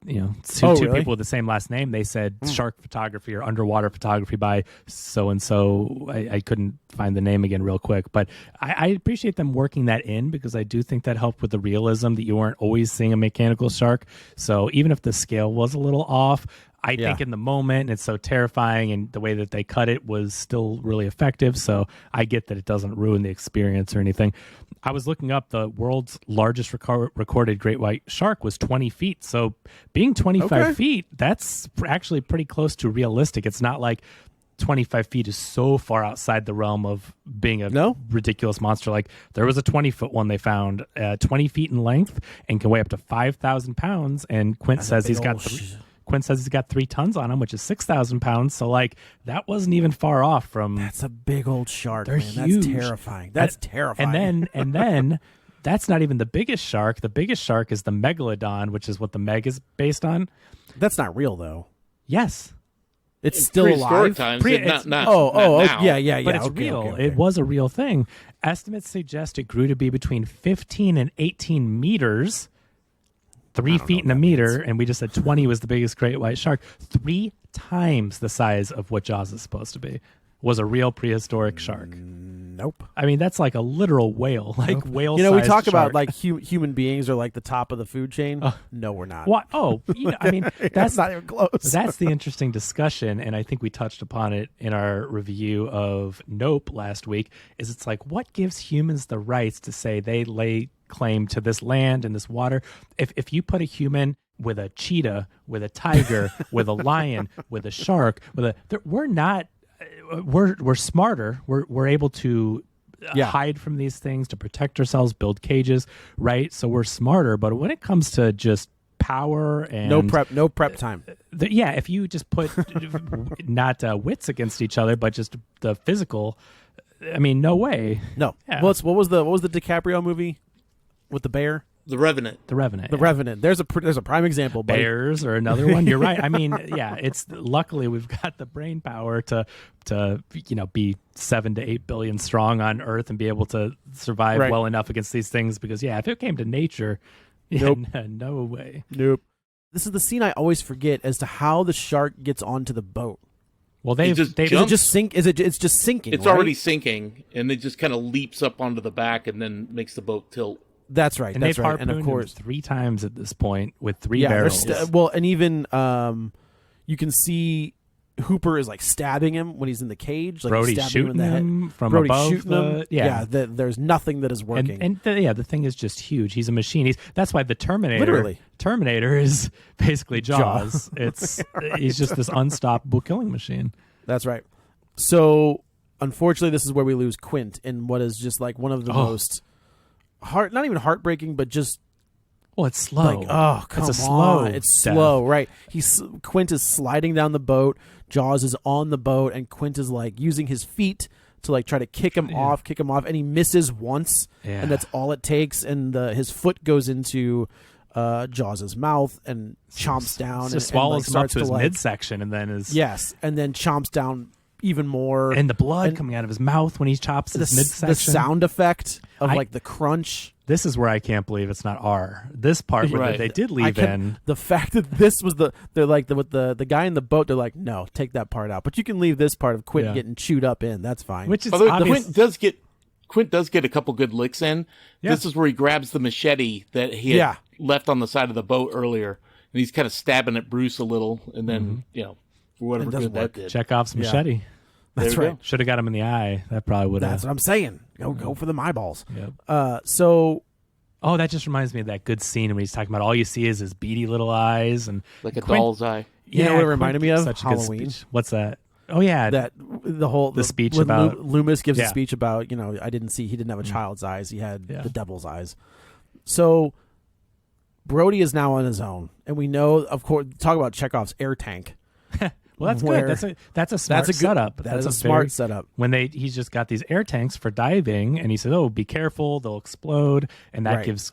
two really? people with the same last name. They said shark photography or underwater photography by so and so. I couldn't find the name again real quick, but I appreciate them working that in, because I do think that helped with the realism that you weren't always seeing a mechanical shark. So even if the scale was a little off, I think in the moment it's so terrifying, and the way that they cut it was still really effective. So I get that it doesn't ruin the experience or anything. I was looking up, the world's largest recorded great white shark was 20 feet. So being 25 feet, that's actually pretty close to realistic. It's not like 25 feet is so far outside the realm of being a ridiculous monster. Like there was a 20-foot one they found, 20 feet in length, and can weigh up to 5,000 pounds. And Quint says he's got 3 tons on him, which is 6,000 pounds. So like that wasn't even far off from. That's a big old shark. They're man. huge. That's terrifying. That's terrifying. And then that's not even the biggest shark. The biggest shark is the megalodon, which is what the Meg is based on. That's not real though. Yes. It's still alive. Times, not now. Yeah. But it's real. Okay. It was a real thing. Estimates suggest it grew to be between 15 and 18 meters. 3 feet in a meter, and we just said 20 was the biggest great white shark. 3 times the size of what Jaws is supposed to be. Was a real prehistoric shark. Nope. I mean, that's like a literal whale, like whale. We talk about like human beings are like the top of the food chain. No, we're not. What? Oh, I mean, that's not even close. That's the interesting discussion, and I think we touched upon it in our review of Nope last week. Is it's like, what gives humans the rights to say they lay claim to this land and this water? If you put a human with a cheetah, with a tiger, with a lion, with a shark, we're not. We're smarter. We're able to hide from these things, to protect ourselves, build cages, right? So we're smarter. But when it comes to just power and no prep time. If you just put not wits against each other, but just the physical, I mean, no way. No. Yeah. What was the DiCaprio movie with the bear? The Revenant. The Revenant. The Revenant. There's a prime example. Buddy. Bears or another one. You're right. I mean, it's luckily we've got the brain power to be 7 to 8 billion strong on Earth and be able to survive well enough against these things. Because if it came to nature, no way. Nope. This is the scene I always forget as to how the shark gets onto the boat. Well, they've is it just sink? It's just sinking. It's already sinking, and it just kind of leaps up onto the back and then makes the boat tilt. That's right. And that's they've right. And of course, 3 times at this point with 3 barrels. And even you can see Hooper is like stabbing him when he's in the cage. Like Brody's shooting him from above. Shooting him. There's nothing that is working. And the thing is just huge. He's a machine. That's why the Terminator is basically Jaws. He's just this unstoppable killing machine. That's right. So unfortunately, this is where we lose Quint in what is just like one of the most not even heartbreaking, but just it's slow. Like, come on. It's slow, right? Quint is sliding down the boat. Jaws is on the boat, and Quint is like using his feet to like try to kick him off, and he misses once, and that's all it takes. And his foot goes into Jaws' mouth and chomps down, and swallows him up to his midsection, and then and then chomps down even more, and the blood coming out of his mouth when he chops his midsection. The sound effect of like the crunch. This is where I can't believe it's not R. This part where they did leave in the fact that this was they're like with the guy in the boat. They're like, no, take that part out, but you can leave this part of Quint getting chewed up in. That's fine. Which is obvious. Quint does get a couple good licks in. Yeah. This is where he grabs the machete that he had left on the side of the boat earlier, and he's kind of stabbing at Bruce a little, and then for whatever good that did. Chekhov's machete. That's right. Should have got him in the eye. That probably would have. That's what I'm saying. Go for the eyeballs. Yep. That just reminds me of that good scene when he's talking about all you see is his beady little eyes and like a doll's eye. You know what it reminded me of? Such Halloween. A good speech. What's that? Oh yeah, that the speech about Loomis gives a speech about he didn't have a child's eyes, he had the devil's eyes. So Brody is now on his own, and we know, of course, talk about Chekhov's air tank. Well, that's good. That's a smart setup. That's a smart setup. When he's just got these air tanks for diving, and he says, "Oh, be careful, they'll explode," and that gives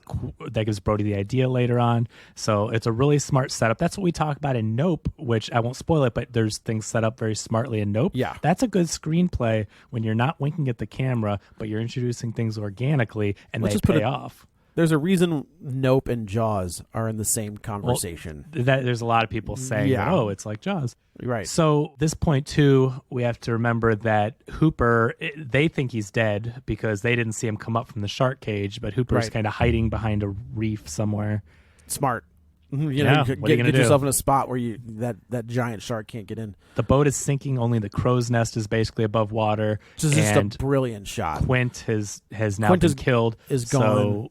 Brody the idea later on. So it's a really smart setup. That's what we talk about in Nope, which I won't spoil it, but there's things set up very smartly in Nope. Yeah, that's a good screenplay when you're not winking at the camera, but you're introducing things organically, and they pay off. There's a reason Nope and Jaws are in the same conversation. Well, there's a lot of people saying, oh, it's like Jaws. Right. So this point, too, we have to remember that Hooper, they think he's dead because they didn't see him come up from the shark cage, but Hooper's kind of hiding behind a reef somewhere. Smart. What are you gonna get do? yourself in a spot where that giant shark can't get in. The boat is sinking. Only the crow's nest is basically above water. Which is just a brilliant shot. Quint has now been killed. Is gone. So,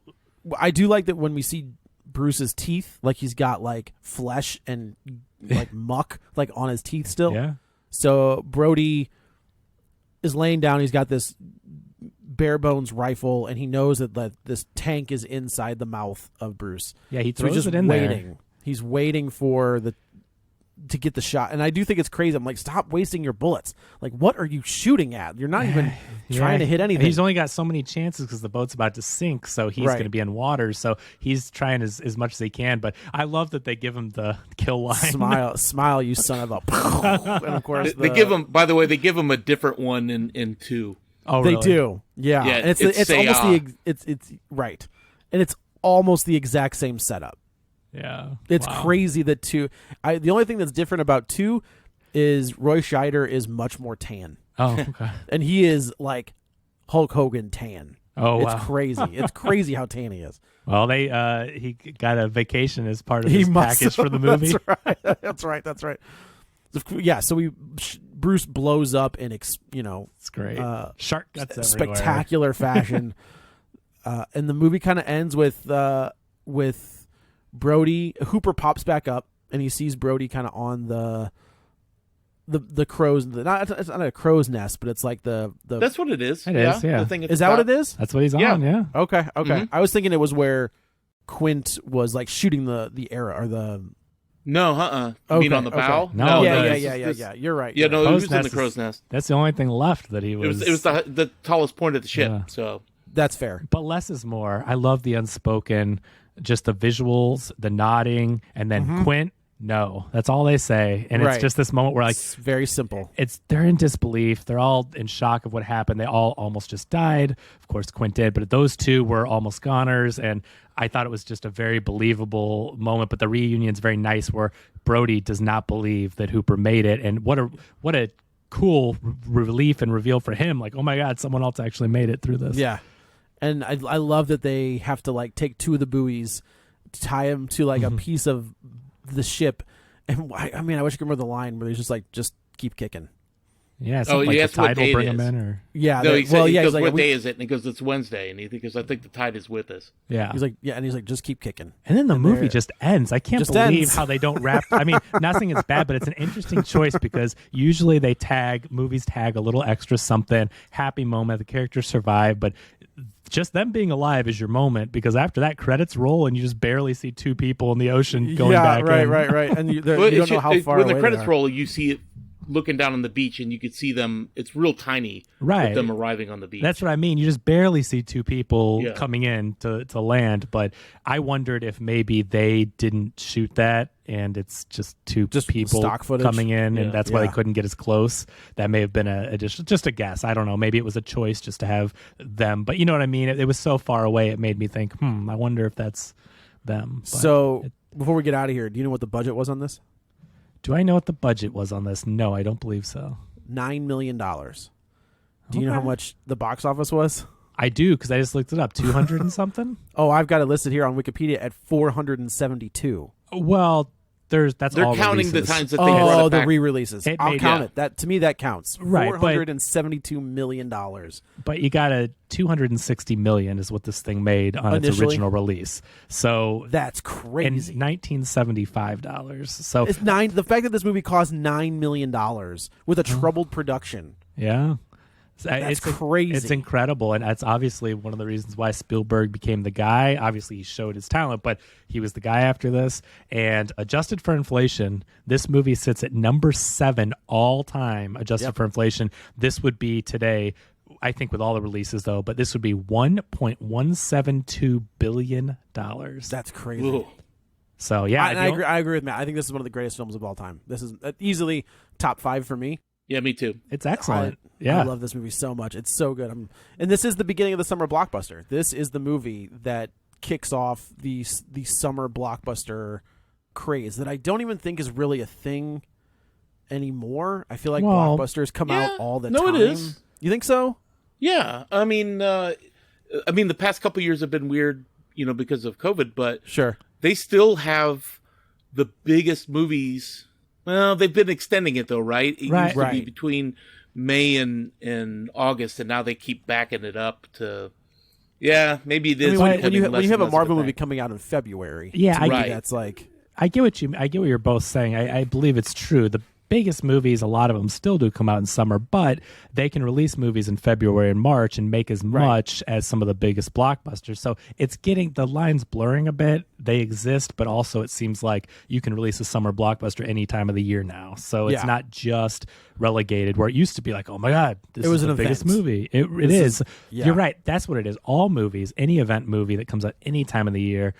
I do like that when we see Bruce's teeth, like he's got like flesh and like muck like on his teeth still. Yeah. So Brody is laying down. He's got this bare bones rifle, and he knows that this tank is inside the mouth of Bruce. Yeah, he throws so he's just it in waiting. there. He's waiting to get the shot, and I do think it's crazy. I'm like, stop wasting your bullets. Like, what are you shooting at? You're not even trying to hit anything. He's only got so many chances because the boat's about to sink, so he's going to be in water. So he's trying as much as he can. But I love that they give him the kill line. Smile, you son of a. And of course, they give him. By the way, they give him a different one in 2. Oh, they really? do. Yeah, and it's almost it's right, and it's almost the exact same setup. Yeah, it's crazy that 2. The only thing that's different about 2 is Roy Scheider is much more tan. Oh, okay. And he is like Hulk Hogan tan. Oh, it's crazy. It's crazy how tan he is. Well, he got a vacation as part of his package for the movie. That's right. Yeah, so Bruce blows up in it's great. Shark guts everywhere. Spectacular fashion. And the movie kind of ends with Brody. Hooper pops back up and he sees Brody kind of on the crow's. It's not a crow's nest, but it's like the. That's what it is. It is. Yeah. The thing is that what it is? That's what he's on. Yeah. Okay. Mm-hmm. I was thinking it was where Quint was like shooting the arrow or the. No, You mean on the bow? Okay. No, yeah. You're right. Yeah, no, Crow's he was in the nest crow's nest. That's the only thing left that he was. It was the tallest point of the ship. Yeah. So that's fair. But less is more. I love the unspoken, just the visuals, the nodding, and then Quint. No, that's all they say, and it's just this moment where it's very simple. They're in disbelief. They're all in shock of what happened. They all almost just died. Of course, Quint did, but those two were almost goners, and I thought it was just a very believable moment. But the reunion's very nice, where Brody does not believe that Hooper made it, and what a cool relief and reveal for him. Like, oh my God, someone else actually made it through this. Yeah, and I love that they have to like take 2 of the buoys, tie them to like a piece of the ship, and I mean, I wish I could remember the line where he's just like, just keep kicking. Yeah, like the tide will bring him in, or he goes, what day is it? And he goes, it's Wednesday, and he goes, I think the tide is with us. Yeah, he's like, just keep kicking. And then the movie just ends. I can't believe how they don't wrap. I mean, not saying it's bad, but it's an interesting choice because usually movies tag a little extra something, happy moment, the characters survive, but just them being alive is your moment, because after that credits roll and you just barely see 2 people in the ocean going back in. Right. And you don't know how far when away the credits roll, you see it looking down on the beach, and you could see them. It's real tiny, with them arriving on the beach. That's what I mean. You just barely see 2 people coming in to land. But I wondered if maybe they didn't shoot that, and it's just people stock footage coming in, and that's why they couldn't get as close. That may have been just a guess. I don't know. Maybe it was a choice just to have them. But you know what I mean? It was so far away, it made me think, I wonder if that's them. But so before we get out of here, do you know what the budget was on this? Do I know what the budget was on this? No, I don't believe so. $9 million. Do you know how much the box office was? I do, because I just looked it up. 200 and something? Oh, I've got it listed here on Wikipedia at 472. Well, they're all counting releases. the times that they brought it back. The re-releases. I'll count it. That to me that counts. Right, $472 million. But you got $260 million is what this thing made on its original release. So that's crazy. And $1975. So it's the fact that this movie cost $9 million with a troubled production. Yeah. It's crazy. It's incredible, and that's obviously one of the reasons why Spielberg became the guy. Obviously, he showed his talent, but he was the guy after this. And adjusted for inflation, this movie sits at number 7 all time, adjusted for inflation. This would be today, I think with all the releases, though, but this would be $1.172 billion. That's crazy. Ooh. So, yeah. I agree with Matt. I think this is one of the greatest films of all time. This is easily top 5 for me. Yeah, me too. It's excellent. I love this movie so much. It's so good. And this is the beginning of the summer blockbuster. This is the movie that kicks off the summer blockbuster craze that I don't even think is really a thing anymore. I feel like blockbusters come out all the time. No, it is. You think so? Yeah, I mean, the past couple years have been weird, because of COVID, but sure, they still have the biggest movies. Well, they've been extending it though, right? It used to be between May and August, and now they keep backing it up to. Yeah, maybe it is. When you have a Marvel movie coming out in February, that's like. I get what you're both saying. I believe it's true. The biggest movies, a lot of them still do come out in summer, but they can release movies in February and March and make as much as some of the biggest blockbusters. So it's getting the lines blurring a bit. They exist, but also it seems like you can release a summer blockbuster any time of the year now. So it's not just relegated where it used to be like, oh my God, this is the biggest movie. It is. You're right. That's what it is. All movies, any event movie that comes out any time of the year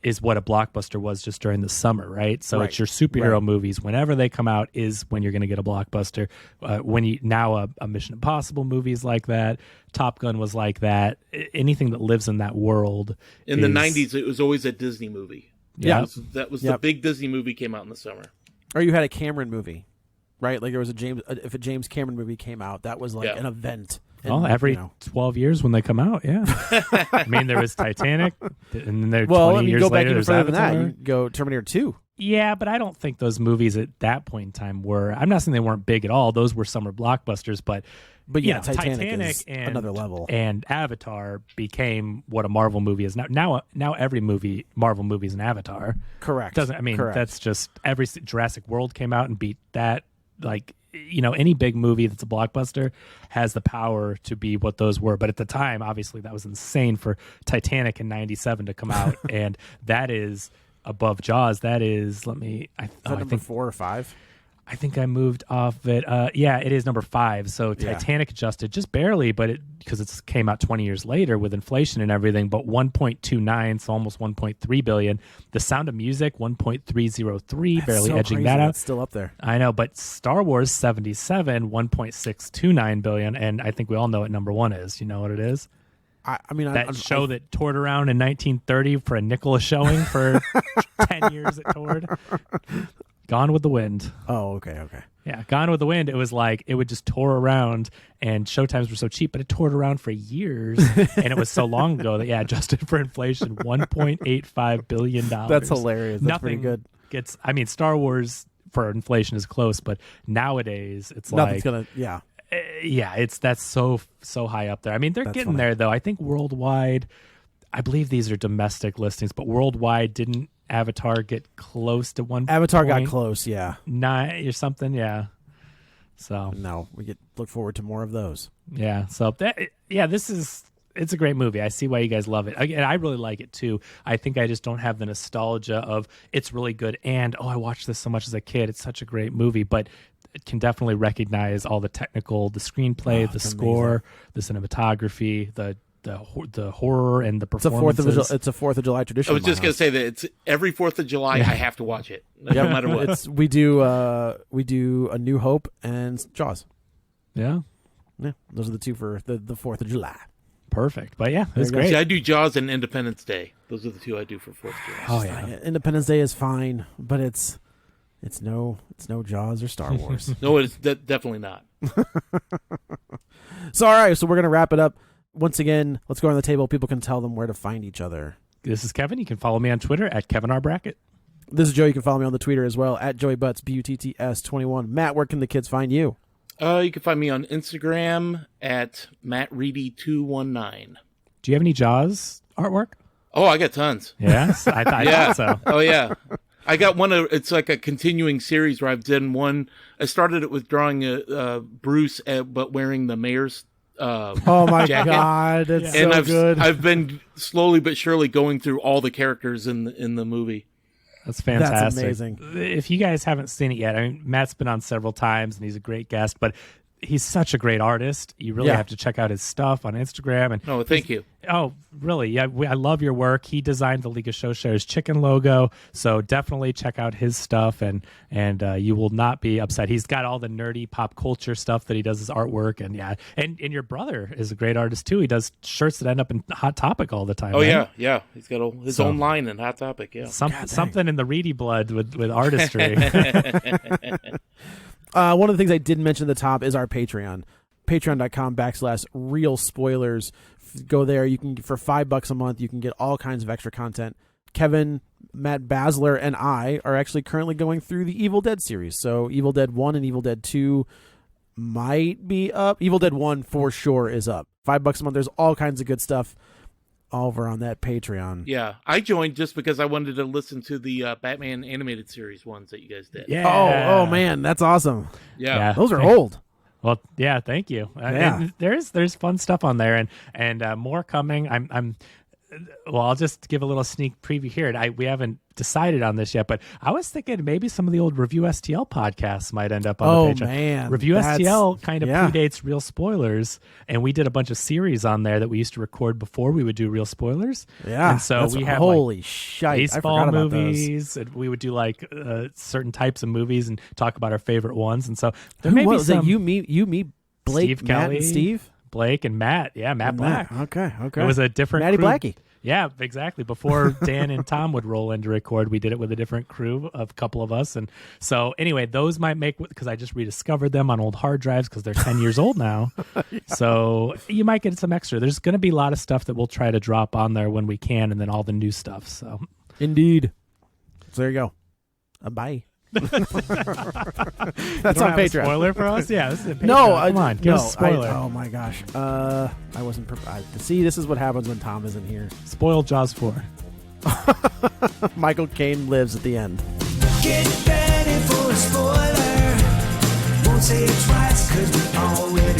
is what a blockbuster was just during the summer, right? So it's your superhero movies. Whenever they come out is when you're going to get a blockbuster. A Mission Impossible movie is like that. Top Gun was like that. Anything that lives in that world. In the 90s, it was always a Disney movie. Yeah. That was the big Disney movie came out in the summer. Or you had a Cameron movie, right? Like there was if a James Cameron movie came out, that was like an event. Well, every 12 years when they come out, yeah. I mean, there was Titanic, and then 20 years go later, back even there's further than Avatar. that. You go Terminator 2. Yeah, but I don't think those movies at that point in time were. I'm not saying they weren't big at all. Those were summer blockbusters, but Titanic is and another level. And Avatar became what a Marvel movie is now. Now every Marvel movie is an Avatar. Correct. Correct. That's just every Jurassic World came out and beat that. Like, any big movie that's a blockbuster has the power to be what those were. But at the time, obviously, that was insane for Titanic in '97 to come out, and that is above Jaws. That is, I think 4 or 5. I think I moved off it. Yeah, it is number 5. So Titanic adjusted just barely, but because it came out 20 years later with inflation and everything, but 1.29, so almost 1.3 billion. The Sound of Music, 1.303, barely so edging crazy. that out. That's still up there. I know, but Star Wars 77, 1.629 billion, and I think we all know what number 1 is. You know what it is? That show that toured around in 1930 for a nickel a showing for 10 years it toured. Gone with the Wind. Oh, okay. Yeah, Gone with the Wind. It was like it would just tour around, and showtimes were so cheap, but it toured around for years, and it was so long ago that adjusted for inflation, $1.85 billion. That's hilarious. That's Nothing pretty good. Star Wars for inflation is close, but nowadays it's nothing's like gonna. that's so high up there. I mean, they're getting there though. I think worldwide, I believe these are domestic listings, but worldwide didn't Avatar get close to one? Avatar got close, yeah. 9 or something, yeah. So no, we look forward to more of those. Yeah. So it's a great movie. I see why you guys love it. Again, I really like it too. I think I just don't have the nostalgia of it's really good and I watched this so much as a kid. It's such a great movie, but it can definitely recognize all the screenplay, the score, the cinematography, the horror and the performances. It's a 4th of July tradition. I was just going to say that it's every 4th of July. I have to watch it, no matter what. We do A New Hope and Jaws. Yeah, those are the two for the 4th of July. Perfect. But yeah, it's great. See, I do Jaws and Independence Day. Those are the two I do for 4th of July. Oh yeah, Independence Day is fine, but it's no Jaws or Star Wars. No, it's definitely not. So all right, so we're gonna wrap it up. Once again, let's go around the table. People can tell them where to find each other. This is Kevin. You can follow me on Twitter at KevinRBrackett. This is Joe. You can follow me on the Twitter as well at JoeyButts, BUTTS21. Matt, where can the kids find you? You can find me on Instagram at MattReedy219. Do you have any Jaws artwork? Oh, I got tons. Yes, I thought so. Oh, yeah. I got one. It's like a continuing series where I've done one. I started it with drawing Bruce, but wearing the mayor's oh my jacket. God, it's so good. I've been slowly but surely going through all the characters in the movie. That's fantastic. That's amazing. If you guys haven't seen it yet, I mean, Matt's been on several times and he's a great guest, but he's such a great artist. You really have to check out his stuff on Instagram. And oh, thank you. Oh, really? Yeah, I love your work. He designed the League of Show Shares chicken logo, so definitely check out his stuff, and you will not be upset. He's got all the nerdy pop culture stuff that he does, his artwork, and your brother is a great artist too. He does shirts that end up in Hot Topic all the time. Oh right? yeah, he's got his own line in Hot Topic. Yeah, something in the Reedy blood with artistry. One of the things I didn't mention at the top is our Patreon. Patreon.com/real spoilers. Go there. You can, for $5 a month, you can get all kinds of extra content. Kevin, Matt Basler, and I are actually currently going through the Evil Dead series. So Evil Dead 1 and Evil Dead 2 might be up. Evil Dead 1 for sure is up. $5 a month. There's all kinds of good stuff over on that Patreon. Yeah, I joined just because I wanted to listen to the Batman animated series ones that you guys did. Yeah. Oh man, that's awesome. Yeah. Those are old. Well, yeah, thank you. Yeah. There's fun stuff on there, and more coming. I'll just give a little sneak preview here. We haven't decided on this yet, but I was thinking maybe some of the old Review STL podcasts might end up on the Patreon. Man, Review STL kind of predates Real Spoilers, and we did a bunch of series on there that we used to record before we would do Real Spoilers. Yeah, and so we have holy shite, baseball movies. And we would do like certain types of movies and talk about our favorite ones. And so there may be some. You meet Blake, Steve Matt, Kelly, and Steve. Blake and Matt. Yeah, Matt Black. Okay. It was a different Matty crew. Blackie. Yeah, exactly. Before Dan and Tom would roll in to record, we did it with a different crew of a couple of us. And so anyway, those might make, because I just rediscovered them on old hard drives because they're 10 years old now. Yeah. So you might get some extra. There's going to be a lot of stuff that we'll try to drop on there when we can, and then all the new stuff. So indeed. So there you go. Bye. That's on Patreon. Spoiler for us? Yeah, this is a Patreon. No, come on, give us a spoiler. Oh my gosh, I wasn't prepared. See, this is what happens when Tom isn't here. Spoil Jaws 4. Michael Caine lives at the end. Get ready for a spoiler. Won't say it twice, 'cause we always